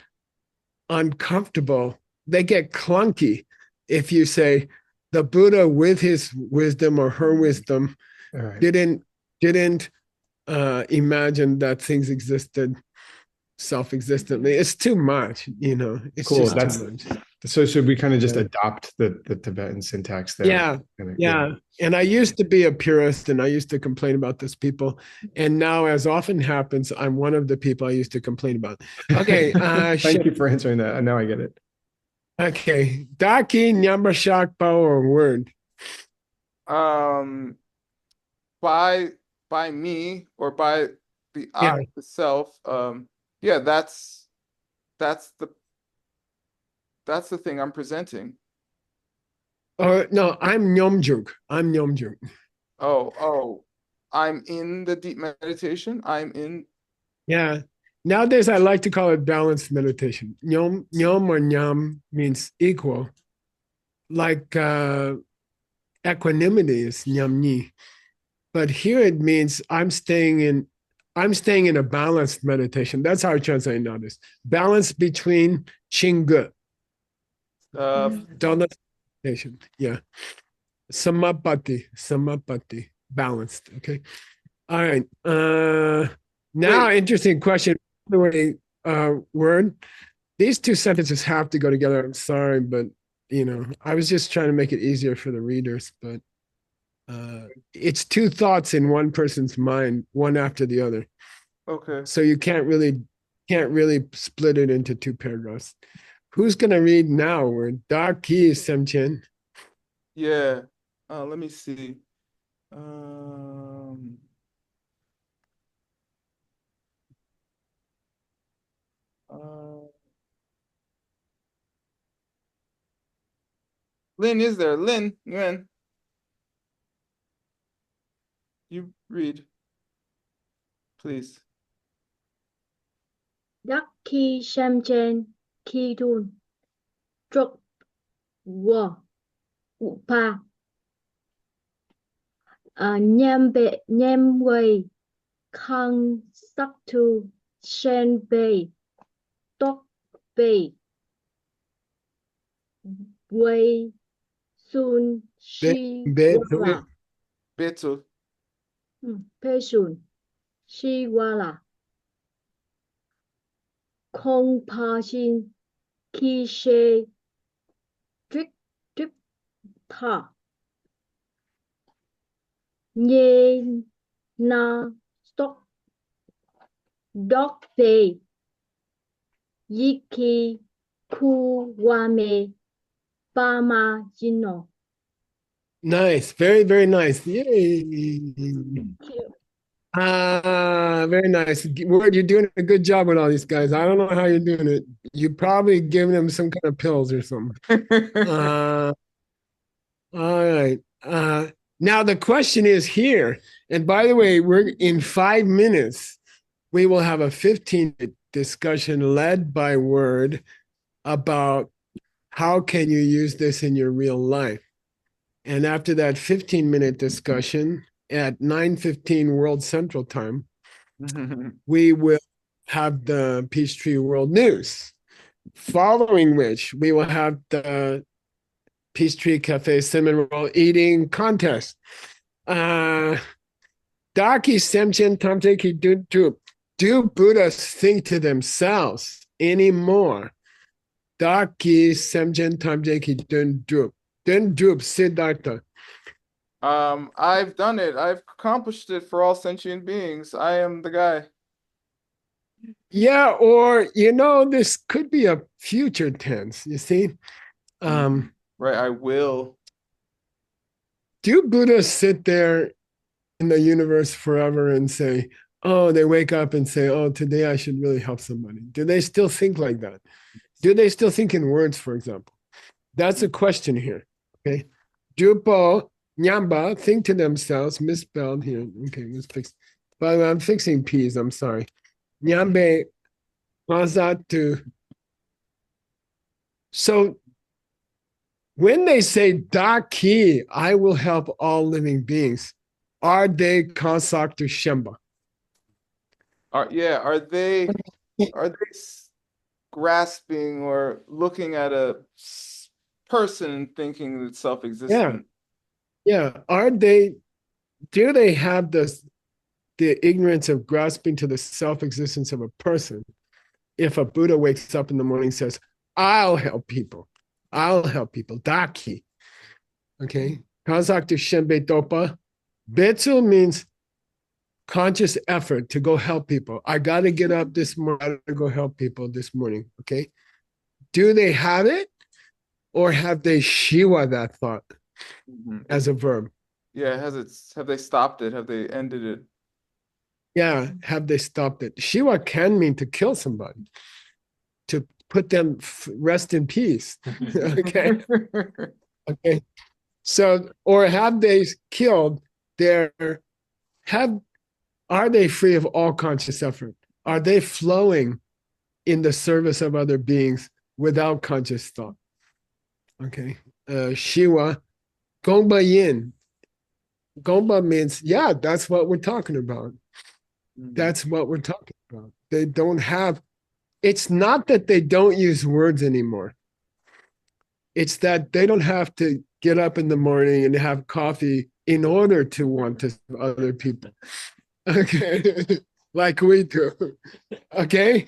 uncomfortable. They get clunky if you say the Buddha with his wisdom or her wisdom
Right.
didn't imagine that things existed self-existently. It's too much, it's
Cool.
just too much.
So should we kind of just adopt the Tibetan syntax there?
Yeah. And I used to be a purist and I used to complain about these people. And now, as often happens, I'm one of the people I used to complain about. Okay.
Thank you for answering that. Now I get it.
Okay. Daki Nyambashak or word.
By me or by the I itself, yeah, that's the thing I'm presenting.
Or no, I'm Nyomjuk.
Oh, I'm in the deep meditation.
Yeah. Nowadays, I like to call it balanced meditation. Nyom or nyam means equal. Like equanimity is nyamni. But here it means I'm staying in a balanced meditation. That's how I translate nowadays. Balance between chingu. Meditation. Yeah. Samapati. Balanced. Okay. All right. Now, interesting question. By the way, word. These two sentences have to go together. I'm sorry, but I was just trying to make it easier for the readers, but it's two thoughts in one person's mind, one after the other.
Okay.
So you can't really split it into two paragraphs. Who's gonna read now? We're Daki C17.
Yeah. Let me see. Lynn is there. Lynn, Nguyen. You read, please.
Daki Shamchen Kidun Drop Wa Upa Nyam Wei Kang Saktu Shen Bei Tok Bei Wei Sun Shi Wala
Betul.
Pesun Shi Wala Kong Pa Shin Ki She Drip Drip Ta Nye Na Stok Dok Bei Yiki Ku Wame Bama Jino.
Nice. Very, very nice. Yay. Very nice. Word, you're doing a good job with all these guys. I don't know how you're doing it. You probably giving them some kind of pills or something. All right. Now the question is here, and by the way, we're in 5 minutes. We will have a 15-minute discussion led by Word about how can you use this in your real life. And after that 15-minute discussion at 9:15 World Central Time, we will have the Peachtree World News, following which we will have the Peachtree Cafe cinnamon roll eating contest. Daki Semchen Tamteki do Buddhas think to themselves anymore? Daki Semchen Tamteki Dun Drup Siddhartha.
I've done it. I've accomplished it for all sentient beings. I am the guy.
Yeah, or this could be a future tense, you see.
Right, I will.
Do Buddhas sit there in the universe forever and say, oh, they wake up and say, oh, today I should really help somebody. Do they still think like that? Do they still think in words, for example? That's a question here. Okay. Jupo, Nyamba, think to themselves, misspelled here. Okay, let's fix. But I'm fixing P's, I'm sorry. Nyambe, Mazatu. So when they say Daki, I will help all living beings, are they Kansak to Shemba?
Are they grasping or looking at a person and thinking that
Yeah.
self-existent?
Yeah. Do they have the ignorance of grasping to the self-existence of a person? If a Buddha wakes up in the morning and says, I'll help people. Daki. Okay. Kansak to Shembe Topa. Betsu means conscious effort to go help people. I got to get up this morning. I got to go help people this morning. Okay. Do they have it, or have they shiwa that thought as a verb?
Yeah, have they stopped it? Have they ended it?
Yeah, have they stopped it? Shiwa can mean to kill somebody, to put them rest in peace. Okay. Okay. So, or have they killed are they free of all conscious effort? Are they flowing in the service of other beings without conscious thought? Okay. Shiwa, Gongba Yin. Gongba means, yeah, that's what we're talking about. That's what we're talking about. They don't have, it's not that they don't use words anymore. It's that they don't have to get up in the morning and have coffee in order to want to serve other people. Okay. Like we do. Okay.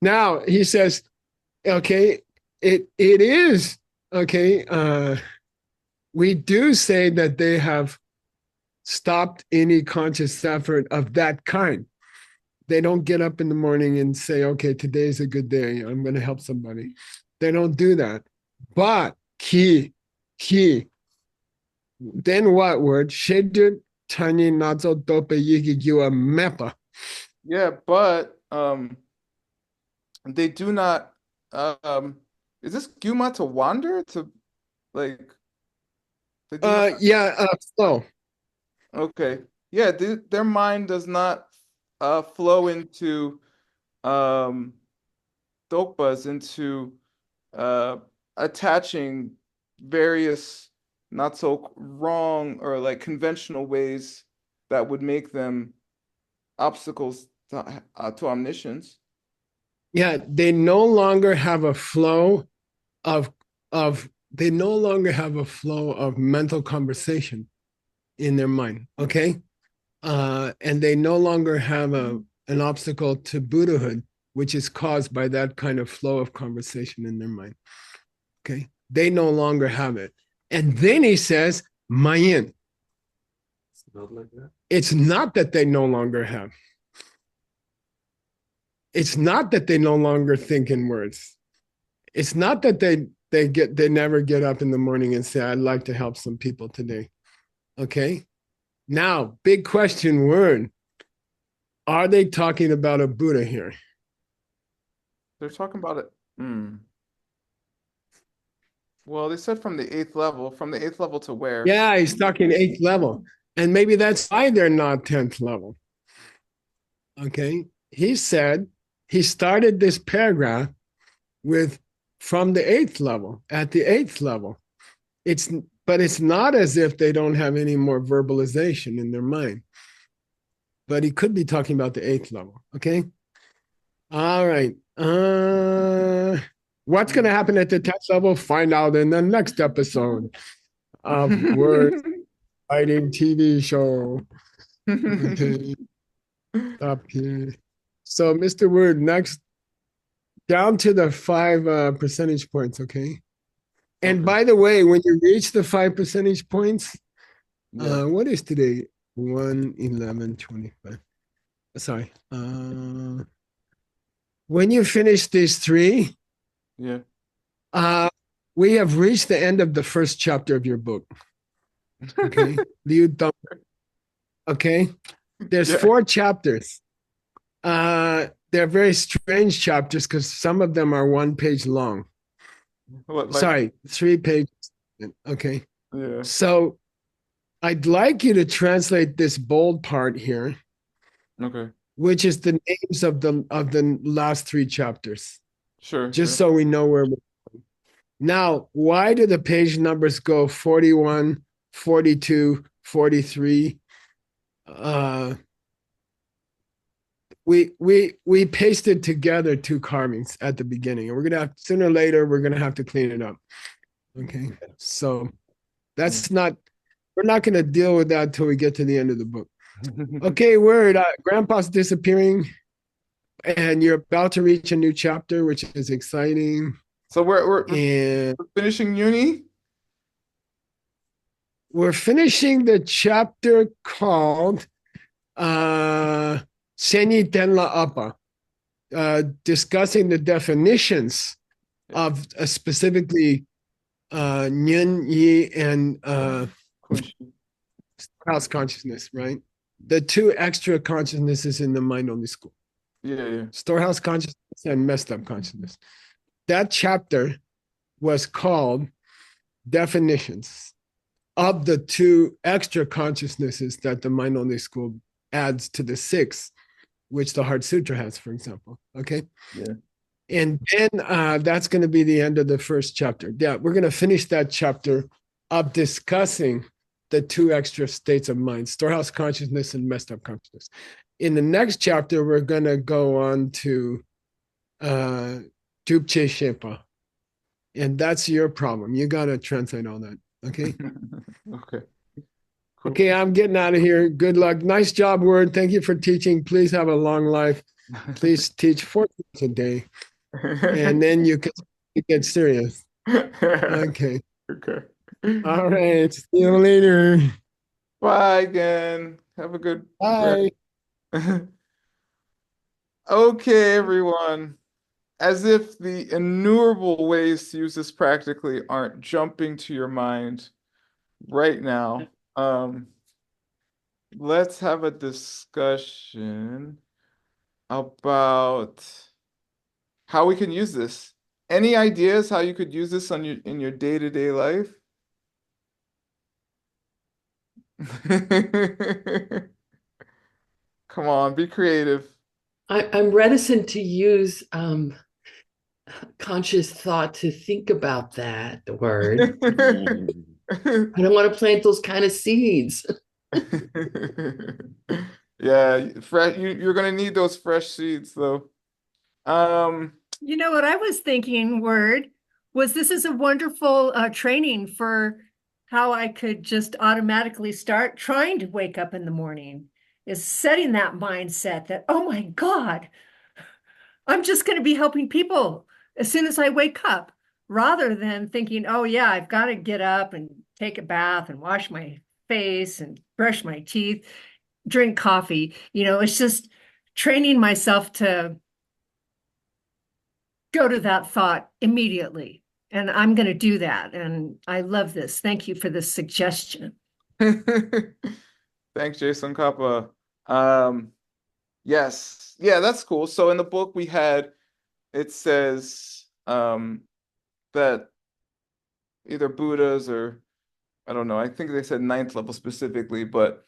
Now he says, okay, it is, okay. We do say that they have stopped any conscious effort of that kind. They don't get up in the morning and say, okay, today's a good day. I'm going to help somebody. They don't do that. But key. Then what word? Shedut tani nazo dope yigi giwa mepa.
Yeah, but they do not is this Guma to wander? To like they do not,
Flow.
okay. Yeah, their mind does not flow into dokpas, into attaching various not so wrong or like conventional ways that would make them obstacles to omniscience.
Yeah, they no longer have a flow of they no longer have a flow of mental conversation in their mind. Okay. And they no longer have an obstacle to Buddhahood, which is caused by that kind of flow of conversation in their mind. Okay. They no longer have it. And then he says, Mayin. It's not that they no longer have. It's not that they no longer think in words. It's not that they never get up in the morning and say, I'd like to help some people today. Okay. Now, big question word. Are they talking about a Buddha here?
They're talking about it. Well, they said from the 8th level. From the 8th level to where?
Yeah, he's talking 8th level. And maybe that's why they're not 10th level. Okay. He said he started this paragraph with from the 8th level, at the 8th level. But it's not as if they don't have any more verbalization in their mind. But he could be talking about the 8th level. Okay. All right. What's going to happen at the 10th level? Find out in the next episode of Word Fighting TV Show. Okay. Stop here. So, Mr. Word, next, down to the 5 percentage points, okay? And by the way, when you reach the 5 percentage points, what is today? 1:11:25. Sorry. When you finish these 3, we have reached the end of the first chapter of your book. Okay. Okay. There's
Yeah.
4 chapters. They're very strange chapters because some of them are 1 page long.
What, like,
Sorry, 3 pages. Okay.
yeah.
So I'd like you to translate this bold part here,
Okay.
which is the names of the last 3 chapters,
Sure,
just
sure.
so we know where we're going. Now, why do the page numbers go 41, 42, 43? We pasted together 2 carvings at the beginning, and we're gonna have sooner or later we're gonna have to clean it up. Okay, so that's not we're not gonna deal with that till we get to the end of the book. Okay, word. Grandpa's disappearing, and you're about to reach a new chapter, which is exciting.
So we're
And
finishing uni?
we're finishing the chapter called Senyi Tenla Appa, discussing the definitions of specifically Nyun Yi and house consciousness, right? The 2 extra consciousnesses in the mind only school.
Yeah.
Storehouse consciousness and messed up consciousness. That chapter was called Definitions of the 2 extra consciousnesses that the mind only school adds to the 6, which the Heart Sutra has, for example. Okay.
Yeah.
And then that's going to be the end of the first chapter. Yeah, we're going to finish that chapter of discussing the 2 extra states of mind, storehouse consciousness and messed up consciousness. In the next chapter, we're going to go on to Dupche Shepa. And that's your problem. You got to translate all that. Okay.
Okay. Cool.
Okay, I'm getting out of here. Good luck. Nice job, Word. Thank you for teaching. Please have a long life. Please teach 4 times a day. And then you can get serious. Okay.
Okay.
All right. See you later.
Bye again. Have a good
Bye.
Okay, everyone. As if the innumerable ways to use this practically aren't jumping to your mind right now. Let's have a discussion about how we can use this. Any ideas how you could use this on in your day-to-day life? Come on, be creative.
I'm reticent to use conscious thought to think about that word. I don't want to plant those kind of seeds.
Yeah, you're gonna need those fresh seeds though.
You know what I was thinking, Word, was this is a wonderful training for how I could just automatically start trying to wake up in the morning, is setting that mindset that, oh my God, I'm just going to be helping people as soon as I wake up, rather than thinking, oh yeah, I've got to get up and take a bath and wash my face and brush my teeth, drink coffee. You know, it's just training myself to go to that thought immediately. And I'm going to do that. And I love this. Thank you for this suggestion.
Thanks, Jason Kappa. Yes. Yeah, that's cool. So in the book it says that either Buddhas or I don't know, I think they said 9th level specifically, but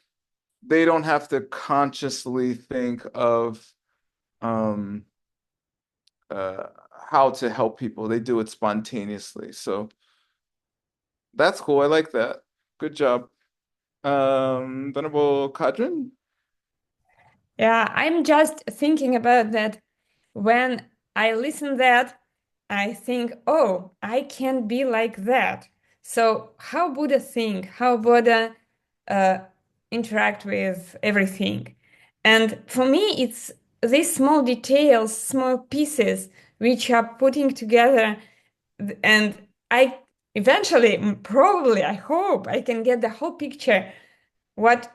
they don't have to consciously think of how to help people. They do it spontaneously. So that's cool. I like that. Good job. Venerable Kadrin?
Yeah, I'm just thinking about that. When I listen that, I think, oh, I can be like that. So how Buddha think, how Buddha interact with everything. And for me, it's these small details, small pieces, which are putting together. And I eventually, probably, I hope I can get the whole picture. What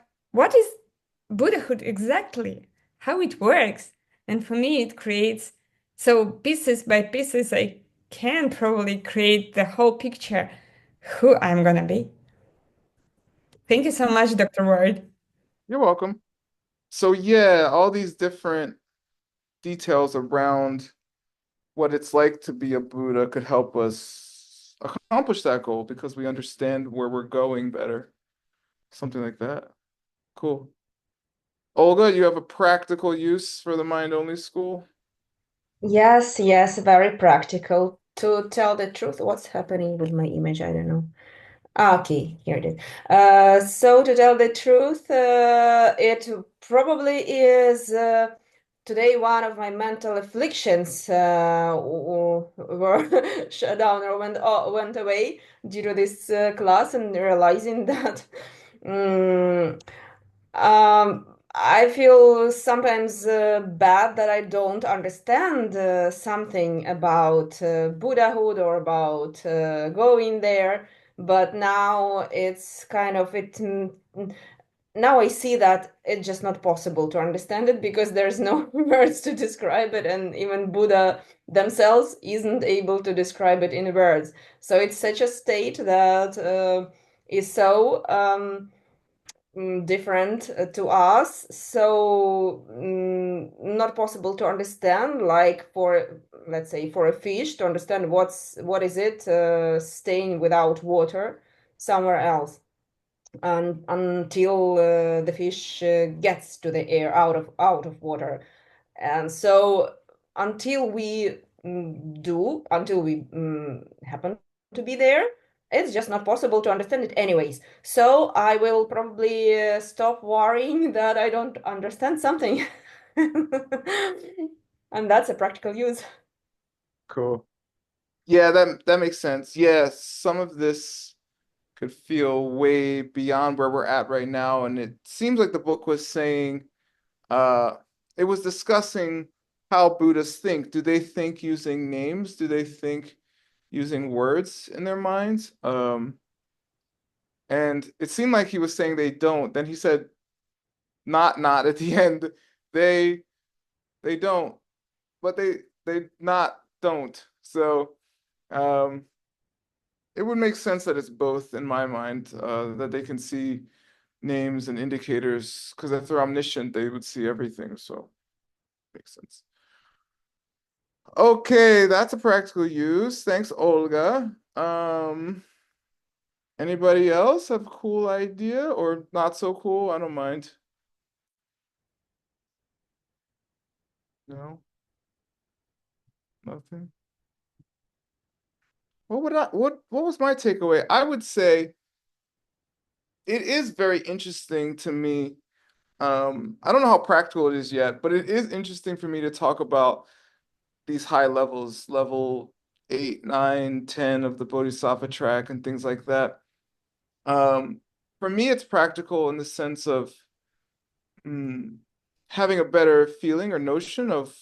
is Buddhahood exactly? How it works? And for me, it creates, so pieces by pieces, I can probably create the whole picture who I'm gonna be. Thank you so much, Dr. Ward.
You're welcome. So yeah, all these different details around what it's like to be a Buddha could help us accomplish that goal because we understand where we're going better. Something like that. Cool. Olga, you have a practical use for the mind only school?
Yes, yes, very practical. To tell the truth, what's happening with my image? I don't know. Okay, here it is. So to tell the truth, it probably is today one of my mental afflictions were shut down or went away due to this class and realizing that I feel sometimes bad that I don't understand something about Buddhahood or about going there, but now it's kind of now I see that it's just not possible to understand it because there's no words to describe it, and even Buddha themselves isn't able to describe it in words. So it's such a state that is so different to us, so not possible to understand, like for, let's say, for a fish to understand what is it staying without water somewhere else, and until the fish gets to the air, out of water. And so until we happen to be there, it's just not possible to understand it anyways. So I will probably stop worrying that I don't understand something. And that's a practical use.
Cool. Yeah, that makes sense. Yeah, some of this could feel way beyond where we're at right now, and it seems like the book was saying it was discussing how Buddhists think. Do they think using names? Do they think using words in their minds? And it seemed like he was saying they don't. Then he said not at the end. They they don't, but they not don't. So it would make sense that it's both in my mind, that they can see names and indicators, because if they're omniscient, they would see everything. So makes sense. Okay, that's a practical use. Thanks, Olga. Anybody else have a cool idea or not so cool? I don't mind. No, nothing. What was my takeaway? I would say it is very interesting to me. I don't know how practical it is yet, but it is interesting for me to talk about these high levels, level 8, 9, 10 of the Bodhisattva track and things like that. For me, it's practical in the sense of having a better feeling or notion of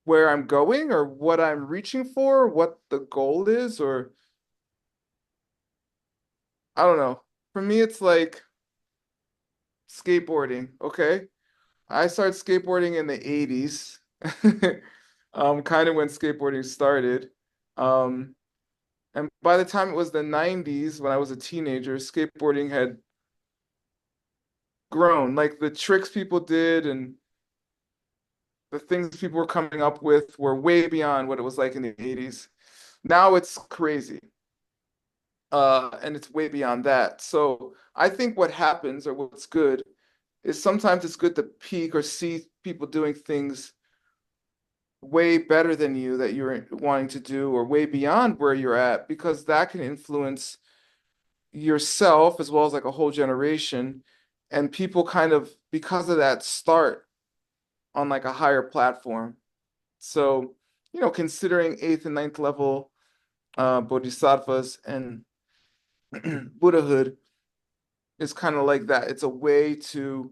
where I'm going or what I'm reaching for, what the goal is, or I don't know. For me, it's like skateboarding, okay? I started skateboarding in the 80s, kind of when skateboarding started. Um, and by the time it was the 90s, when I was a teenager, skateboarding had grown. Like the tricks people did and the things people were coming up with were way beyond what it was like in the 80s. Now it's crazy. And it's way beyond that. So I think what happens or what's good is sometimes it's good to peek or see people doing things way better than you that you're wanting to do or way beyond where you're at, because that can influence yourself as well as like a whole generation. And people kind of, because of that, start on like a higher platform. So, considering eighth and ninth level bodhisattvas and Buddhahood is kind of like that. It's a way to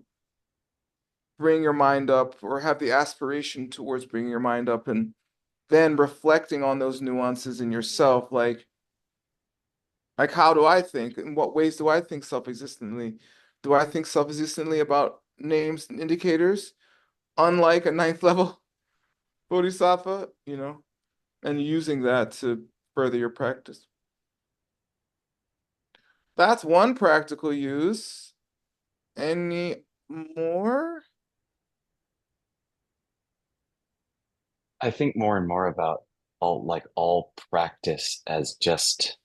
bring your mind up or have the aspiration towards bringing your mind up and then reflecting on those nuances in yourself, like how do I think? In what ways do I think self-existently? Do I think self-existently about names and indicators, unlike a ninth level bodhisattva, and using that to further your practice? That's one practical use. Any more?
I think more and more about all practice as just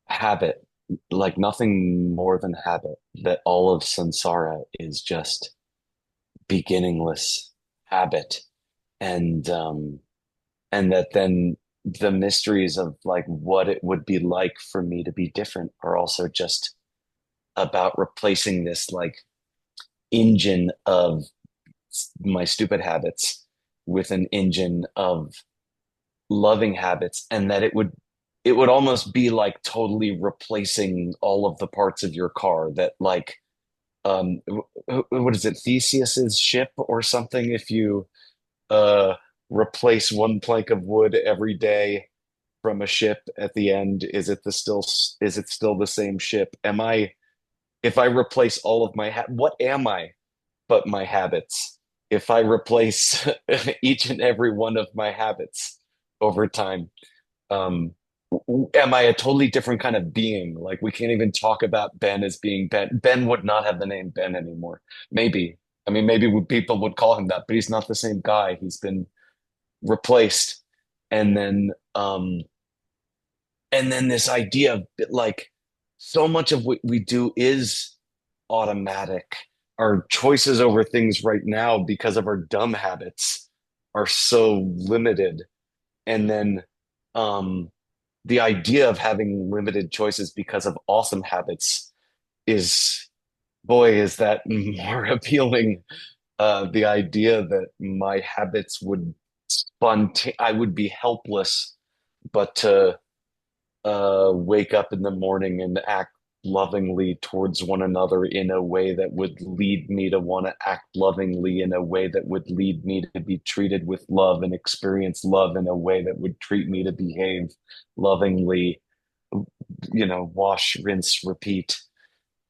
habit, like nothing more than habit, that all of samsara is just beginningless habit. And and that then the mysteries of like what it would be like for me to be different are also just about replacing this like engine of my stupid habits with an engine of loving habits, and that it would almost be like totally replacing all of the parts of your car that like what is it, Theseus's ship or something, if you uh replace one plank of wood every day from a ship at the end, is it still the same ship? Am I, if I replace all of my what am I but my habits? If I replace each and every one of my habits over time, um, am I a totally different kind of being? Like we can't even talk about Ben as being Ben. Ben would not have the name Ben anymore. Maybe. I mean, maybe people would call him that, but he's not the same guy. He's been replaced. And then, and then this idea of like so much of what we do is automatic. Our choices over things right now, because of our dumb habits, are so limited. And then um, the idea of having limited choices because of awesome habits is, boy, is that more appealing. The idea that my habits would I would be helpless, but to wake up in the morning and act lovingly towards one another in a way that would lead me to want to act lovingly, in a way that would lead me to be treated with love and experience love in a way that would treat me to behave lovingly, wash, rinse, repeat.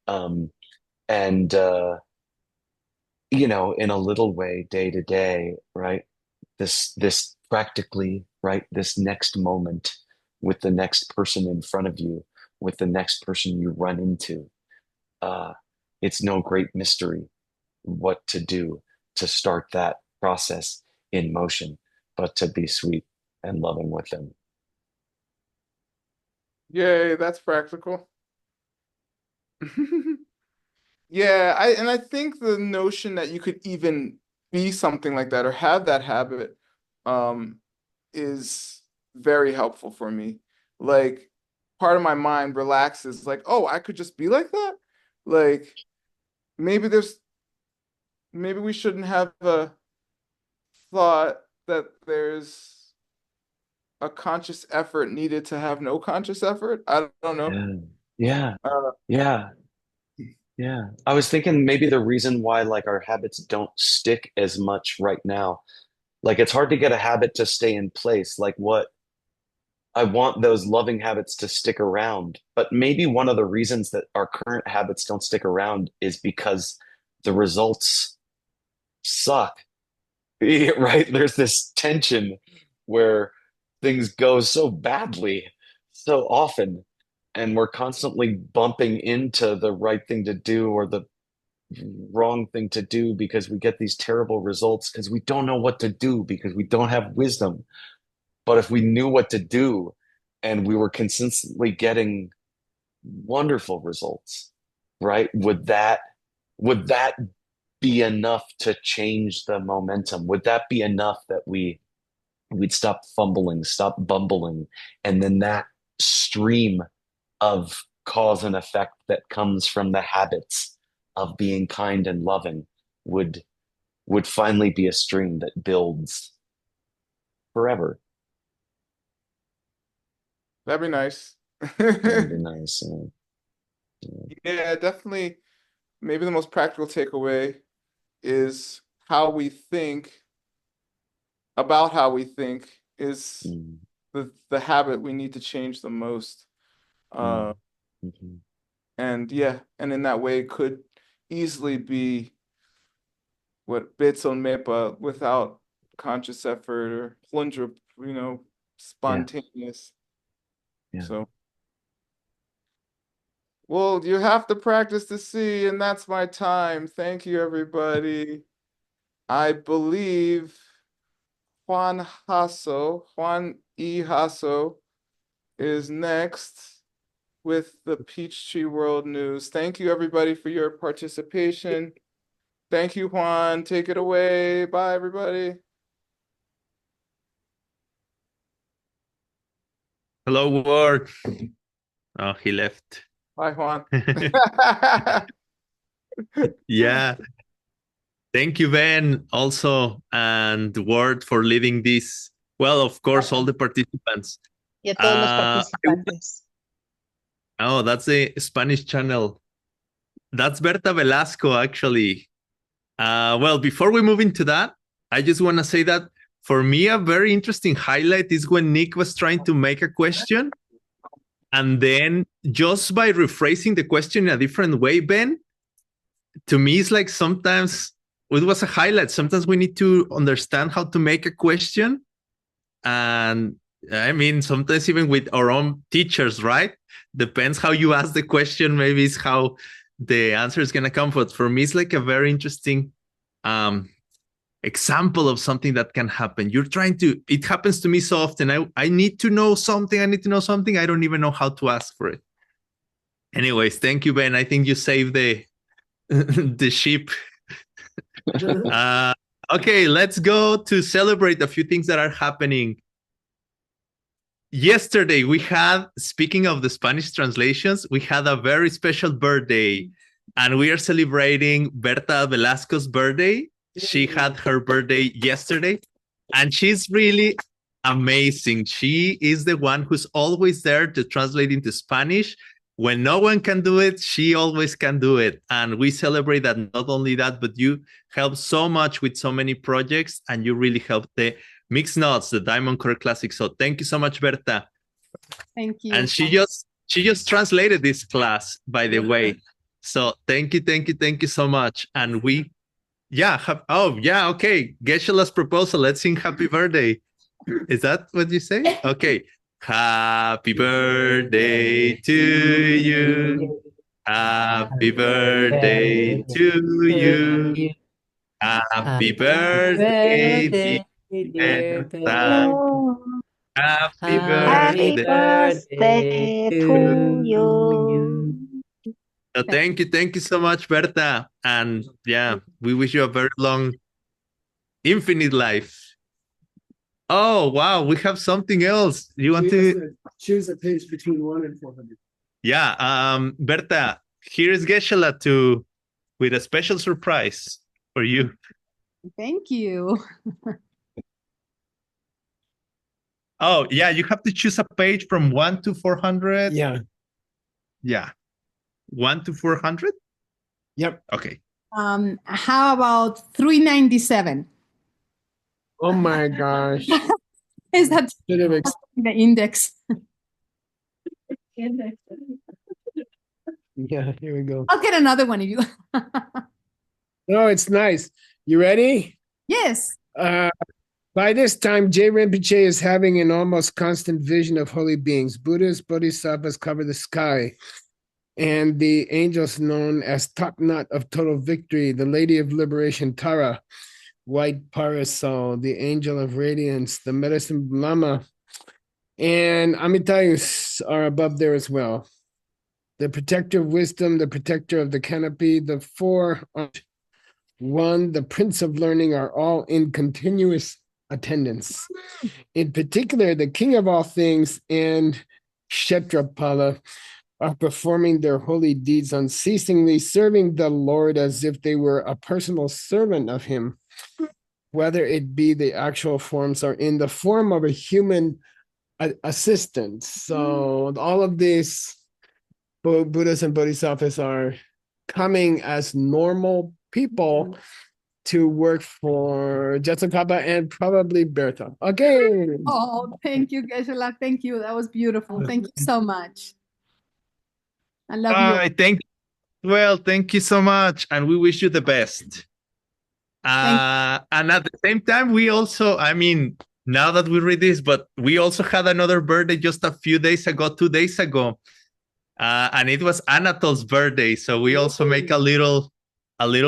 Um, and, in a little way, day to day, right? This practically, right? This next moment with the next person in front of you, with the next person you run into. Uh, it's no great mystery what to do to start that process in motion, but to be sweet and loving with them.
Yay, that's practical. Yeah, I think the notion that you could even be something like that or have that habit is very helpful for me. Like part of my mind relaxes like, oh, I could just be like that? Like maybe maybe we shouldn't have a thought that there's a conscious effort needed to have no conscious effort. I don't know.
Yeah.
Uh,
Yeah. Yeah. I was thinking maybe the reason why like our habits don't stick as much right now, like it's hard to get a habit to stay in place. Like what I want those loving habits to stick around. But maybe one of the reasons that our current habits don't stick around is because the results suck. Right? There's this tension where things go so badly so often, and we're constantly bumping into the right thing to do or the wrong thing to do because we get these terrible results because we don't know what to do because we don't have wisdom. But if we knew what to do and we were consistently getting wonderful results, right? Would that be enough to change the momentum? Would that be enough that we'd stop fumbling, stop bumbling, and then that stream of cause and effect that comes from the habits of being kind and loving would would finally be a stream that builds forever.
that'd be nice.
That'd be nice.
Yeah, definitely. Maybe the most practical takeaway is how we think about how we think is the habit we need to change the most. And yeah, and in that way could easily be what bits on mepa without conscious effort or plunger, spontaneous.
Yeah.
So, well, you have to practice to see, and that's my time. Thank you, everybody. I believe Juan E. Hasso is next with the Peachtree World News. Thank you, everybody, for your participation. Thank you, Juan. Take it away. Bye, everybody.
Hello, Ward. Oh, he left.
Bye, Juan.
Yeah. Thank you, Ben, also, and Ward for leading this. Well, of course, all the participants.
Y a todos los participantes.
Oh, that's the Spanish channel. That's Berta Velasco, actually. Well, before we move into that, I just want to say that for me, a very interesting highlight is when Nick was trying to make a question. And then just by rephrasing the question in a different way, Ben, to me, it's like sometimes it was a highlight. Sometimes we need to understand how to make a question. And I mean, sometimes even with our own teachers, right? Depends how you ask the question, maybe it's how the answer is going to come. But for me, it's like a very interesting example of something that can happen. You're trying to, it happens to me so often. I need to know something. I don't even know how to ask for it. Anyways, thank you, Ben. I think you saved the the sheep. Okay, let's go to celebrate a few things that are happening. Yesterday, we had, speaking of the Spanish translations, we had a very special birthday, and we are celebrating Berta Velasco's birthday. She had her birthday yesterday, and she's really amazing. She is the one who's always there to translate into Spanish. When no one can do it, she always can do it. And we celebrate that. Not only that, but you help so much with so many projects, and you really help the Mixed Nuts, the Diamond Core Classic. So thank you so much, Berta.
Thank you.
And she just translated this class, by the way. So thank you so much. And we, okay. Geshe-la's proposal. Let's sing happy birthday. Is that what you say? Okay. Happy birthday to you. Happy birthday to you. Happy birthday, dear Berta. Happy birthday
to you.
So thank you so much, Berta. And yeah, we wish you a very long, infinite life. Oh, wow, we have something else. You want to
choose a page between 1 and 400?
Yeah, Berta, here is Geshe with a special surprise for you.
Thank you.
Oh, yeah, you have to choose a page from 1 to 400.
Yeah.
Yeah. 1 to 400?
Yep.
Okay.
How about 397?
Oh my gosh.
Is that the index?
Yeah, here we go.
I'll get another one if you.
No, it's nice. You ready?
Yes.
By this time, J. Rinpoche is having an almost constant vision of holy beings. Buddhas, bodhisattvas cover the sky, and the angels known as Top Knot of Total Victory, the Lady of Liberation, Tara, White Parasol, the Angel of Radiance, the Medicine Lama, and Amitayus are above there as well. The Protector of Wisdom, the Protector of the Canopy, the Four, One, the Prince of Learning are all in continuous attendance. In particular, the King of all things and Kshetrapala are performing their holy deeds unceasingly, serving the Lord as if they were a personal servant of him, whether it be the actual forms or in the form of a human assistant. So all of these Buddhas and Bodhisattvas are coming as normal people to work for Jetsakaba and probably Berta. Okay.
Oh, thank you, Geshe-la. Thank you. That was beautiful. Thank you so much. I love you.
Thank you so much. And we wish you the best. And at the same time, we also, I mean, now that we read this, but we also had another birthday just a few days ago, 2 days ago. And it was Anatol's birthday. So we also make a little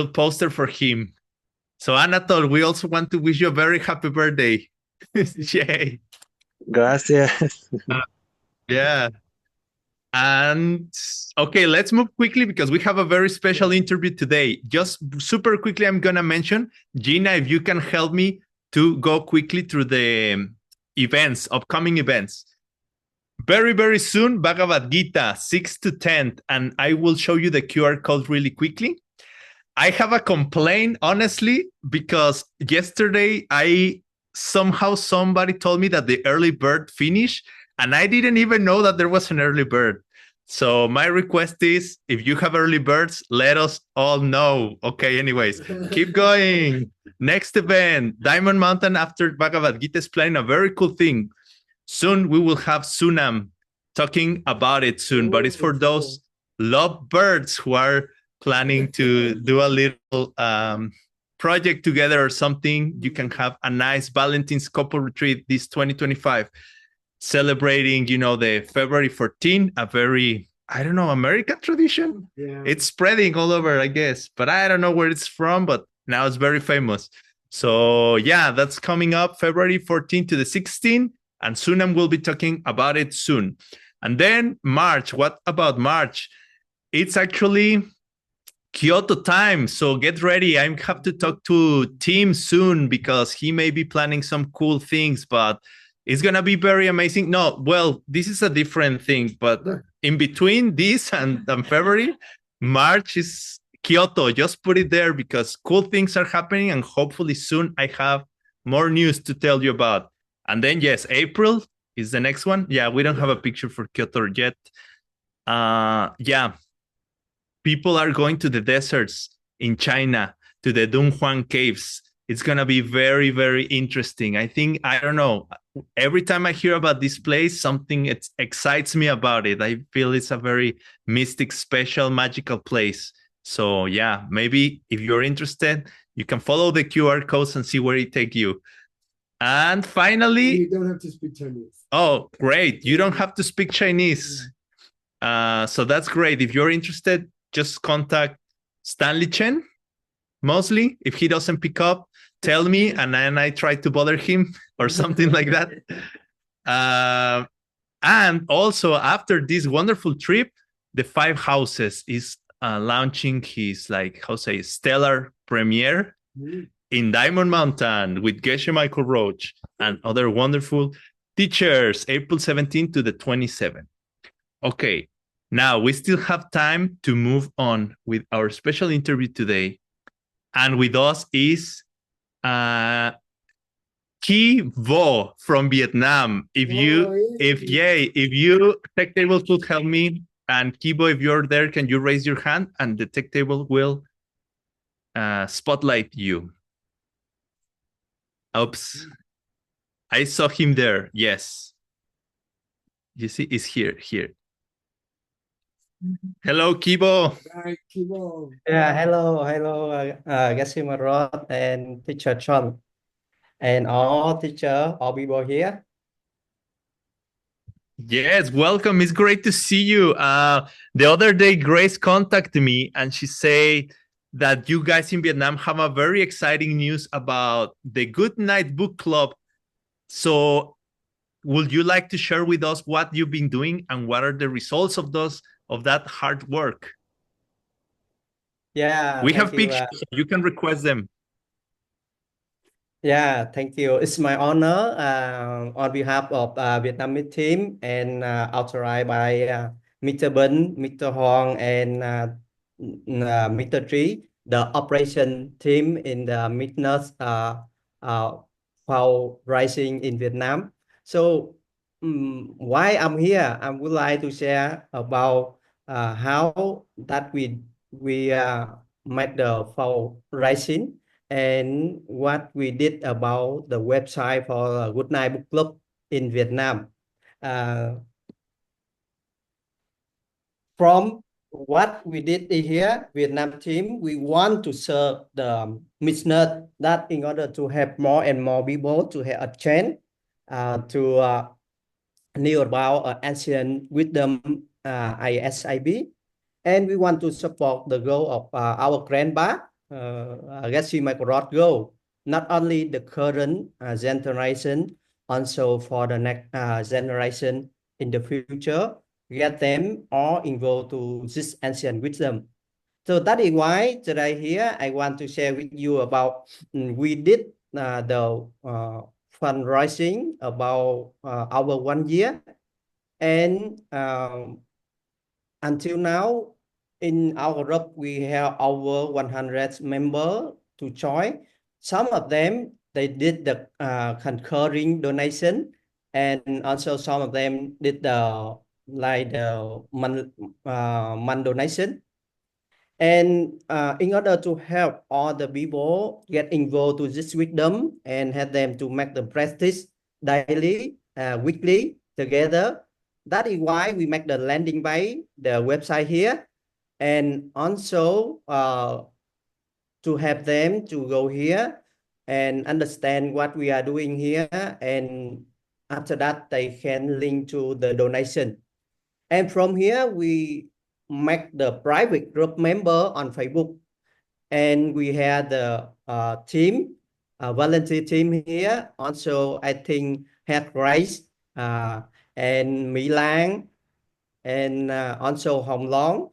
poster for him. So Anatol, we also want to wish you a very happy birthday. Yay.
Gracias.
Yeah. And okay, let's move quickly because we have a very special interview today. Just super quickly, I'm going to mention, Gina, if you can help me to go quickly through the events, upcoming events. Very, very soon, Bhagavad Gita, 6th to 10th, and I will show you the QR code really quickly. I have a complaint, honestly, because yesterday somebody told me that the early bird finished, and I didn't even know that there was an early bird. So my request is, if you have early birds, let us all know. Okay, anyways, keep going. Next event, Diamond Mountain after Bhagavad Gita is planning a very cool thing. Soon we will have Sunam talking about it soon, but it's for those love birds who are planning to do a little project together or something. You can have a nice Valentine's couple retreat this 2025, celebrating, the February 14, a very, I don't know, American tradition. Yeah. It's spreading all over, I guess, but I don't know where it's from, but now it's very famous. So yeah, that's coming up February 14 to the 16th. And Sunam will be talking about it soon. And then March, what about March? It's actually Kyoto time, so get ready. I have to talk to Tim soon because he may be planning some cool things, but it's going to be very amazing. No, well, this is a different thing, but in between this and February, March is Kyoto. Just put it there because cool things are happening, and hopefully soon I have more news to tell you about. And then, yes, April is the next one. Yeah, we don't have a picture for Kyoto yet. Yeah, people are going to the deserts in China, to the Dunhuang caves. It's going to be very, very interesting. I don't know, every time I hear about this place, something excites me about it. I feel it's a very mystic, special, magical place. So yeah, maybe if you're interested, you can follow the QR codes and see where it takes you. And finally,
you don't have to speak Chinese.
Oh, great. You don't have to speak Chinese. So that's great. If you're interested, just contact Stanley Chen, mostly. If he doesn't pick up, tell me, and then I try to bother him or something like that. And also, after this wonderful trip, the Five Houses is launching his, stellar premiere in Diamond Mountain with Geshe Michael Roach and other wonderful teachers, April 17th to the 27th. Okay, now we still have time to move on with our special interview today. And with us is Ki Vo from Vietnam. If you tech table could help me, and Ki Vo, if you're there, can you raise your hand and the tech table will spotlight you. Oops. I saw him there. Yes. You see, it's here. Hello, Kibo.
Hi, Kibo.
Yeah, hello, Geshe Michael Roach and teacher John, and all people here.
Yes, welcome. It's great to see you. The other day, Grace contacted me and she said that you guys in Vietnam have a very exciting news about the Good Night Book Club. So would you like to share with us what you've been doing and what are the results of that hard work?
Yeah,
we have pictures, so you can request them.
Yeah, thank you. It's my honor on behalf of Vietnamese team and authorized by Mr. Ben, Mr. Hong, and Mr. Trí, the operation team in the Midness Rising in Vietnam. So why I'm here, I would like to share about how that we made the fall rising and what we did about the website for Good Night Book Club in Vietnam. From what we did here, Vietnam team, we want to serve the listener that in order to have more and more people to have a chance to know about ancient wisdom ISIB. And we want to support the goal of our grandpa, Geshe Michael Roach goal, not only the current generation, also for the next generation in the future, get them all involved to this ancient wisdom. So that is why today here I want to share with you about we did the fundraising about our 1 year, and until now in our group we have over 100 members to join. Some of them they did the concurring donation, and also some of them did the like the month donation. And in order to help all the people get involved to this wisdom and help them to make the practice daily, weekly together, that is why we make the landing page, the website here, and also to have them to go here and understand what we are doing here. And after that, they can link to the donation. And from here, we make the private group member on Facebook. And we had the team, volunteer team here. Also, I think had Grace and Milan and also Hồng Long.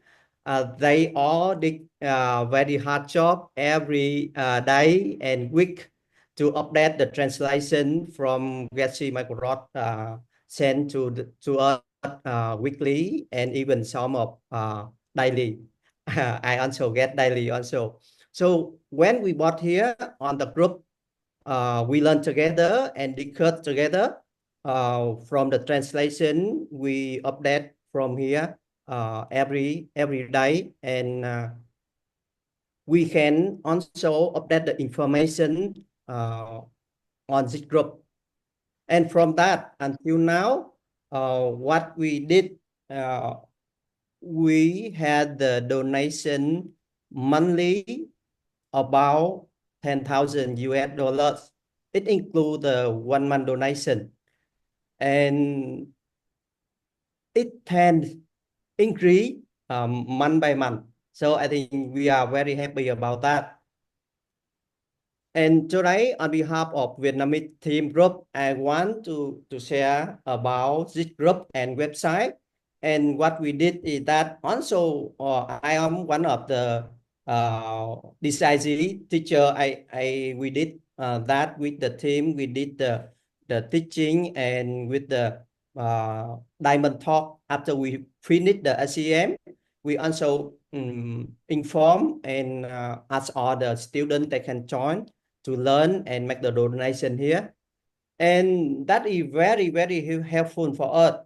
They all did very hard job every day and week to update the translation from Geshe Michael Roach sent to us weekly, and even some of daily. I also get daily also. So when we bought here on the group, we learn together and discuss together. From the translation, we update from here every day, and we can also update the information on this group. And from that until now, what we did, we had the donation monthly about 10,000 US dollars. It includes the 1 month donation, and it can increase month by month. So I think we are very happy about that. And today, on behalf of Vietnamese team group, I want to share about this group and website. And what we did is that also I am one of the DCIG teacher. We did that with the team. We did the teaching, and with the diamond talk after we finished the SCM. We also inform and ask all the students they can join to learn and make the donation here. And that is very, very helpful for us.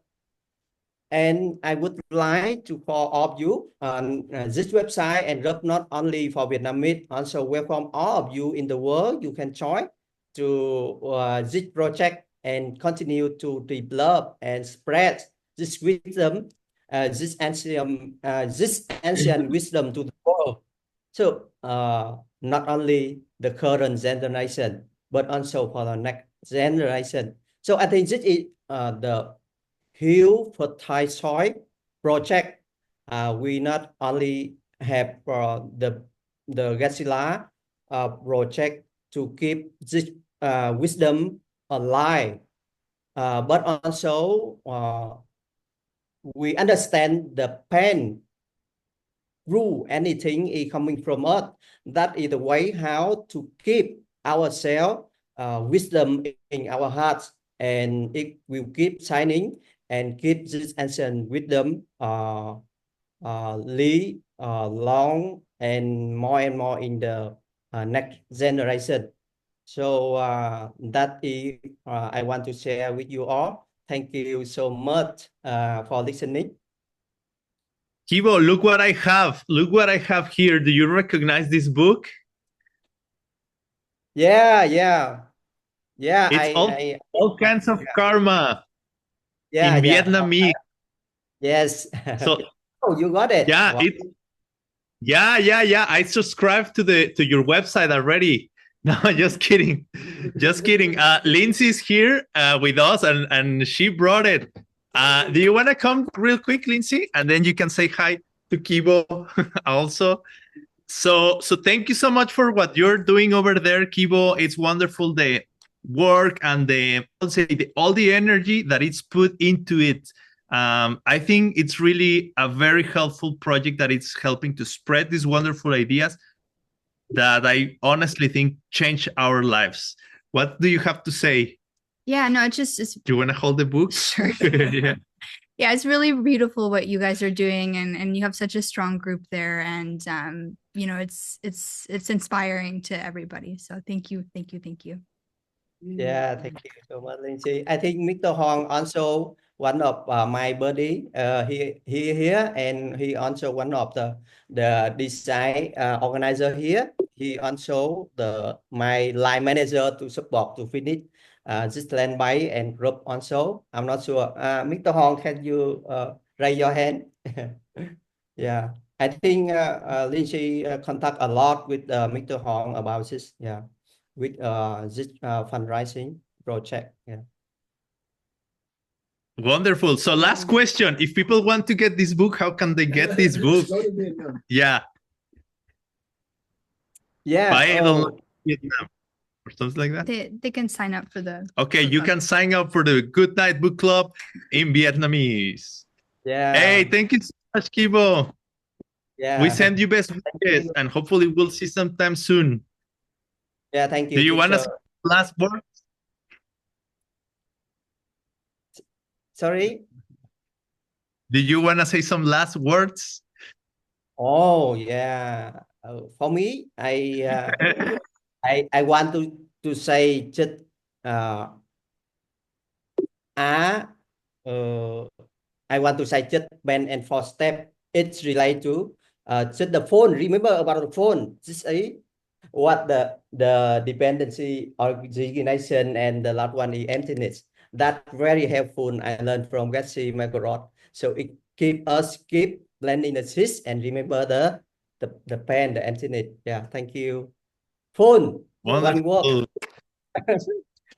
And I would like to call all of you on this website and group, not only for Vietnamese, also welcome all of you in the world. You can join to this project and continue to develop and spread this wisdom, this ancient wisdom to the world. So not only the current generation, but also for the next generation. So I think this is the Hill Fertile Soil project. We not only have the Godzilla project to keep this wisdom alive, but also we understand the pain through anything is coming from us. That is the way how to keep ourselves wisdom in our hearts, and it will keep shining and keep this ancient wisdom live long and more in the next generation. So that is I want to share with you all. Thank you so much for listening.
Kibo, look what I have. Look what I have here. Do you recognize this book?
Yeah.
It's all kinds of karma.
Yeah,
in Vietnamese.
Yes.
So
oh, you got it.
Yeah,
wow.
Yeah. I subscribed to your website already. No, just kidding. Just kidding. Lindsay's here with us, and she brought it. Do you want to come real quick, Lindsay? And then you can say hi to Kibo also. So thank you so much for what you're doing over there, Kibo. It's wonderful, the work and all the energy that it's put into it. I think it's really a very helpful project that it's helping to spread these wonderful ideas that I honestly think change our lives. What do you have to say?
Yeah, no, it's
Do you want to hold the book?
Sure.
Yeah.
Yeah, it's really beautiful what you guys are doing, and you have such a strong group there, and you know, it's inspiring to everybody. So thank you, thank you, thank you.
Yeah, thank you so much, Lindsay. I think Mr. Hong also one of my buddy. He here, and he also one of the design organizer here. He also my line manager to support to finish this land by and group also. I'm not sure. Mr. Hong, can you raise your hand? Yeah, I think Lindsay contact a lot with Mr. Hong about this. Yeah, with this fundraising project. Yeah.
Wonderful. So last question, if people want to get this book, how can they get this book? Yeah.
Yeah.
Buy it online in Vietnam or something like that.
They can sign up for the
Okay, you can sign up for the Good Night Book Club in Vietnamese.
Yeah.
Hey, thank you so much, Kibo.
Yeah.
We send you best wishes and hopefully we'll see sometime soon.
Yeah, thank you.
Do you want to
teacher.
say last word?
Sorry?
Do you want to say some last words?
Oh, yeah. For me, I want to say just I want to say just band and four step. It's related to just the phone. Remember about the phone. Just what the dependency organization and the last one is emptiness. That very helpful. I learned from Geshe Michael Roach. So it keep us keep blending the sys and remember the pen, the emptiness. Yeah, thank you. Phone. One word.
Wonderful.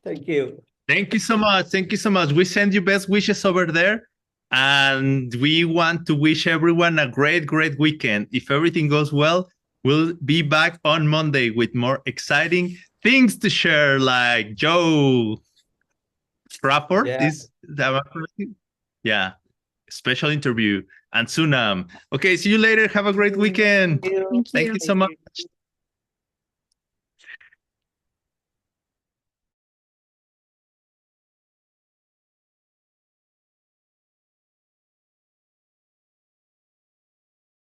Thank you.
Thank you so much. Thank you so much. We send you best wishes over there. And we want to wish everyone a great, great weekend. If everything goes well, we'll be back on Monday with more exciting things to share, like Joe Crawford.
Yeah.
Is that correct? Yeah. Special interview. And Sunam. Okay, see you later. Have a great weekend.
Thank you.
Thank you so much.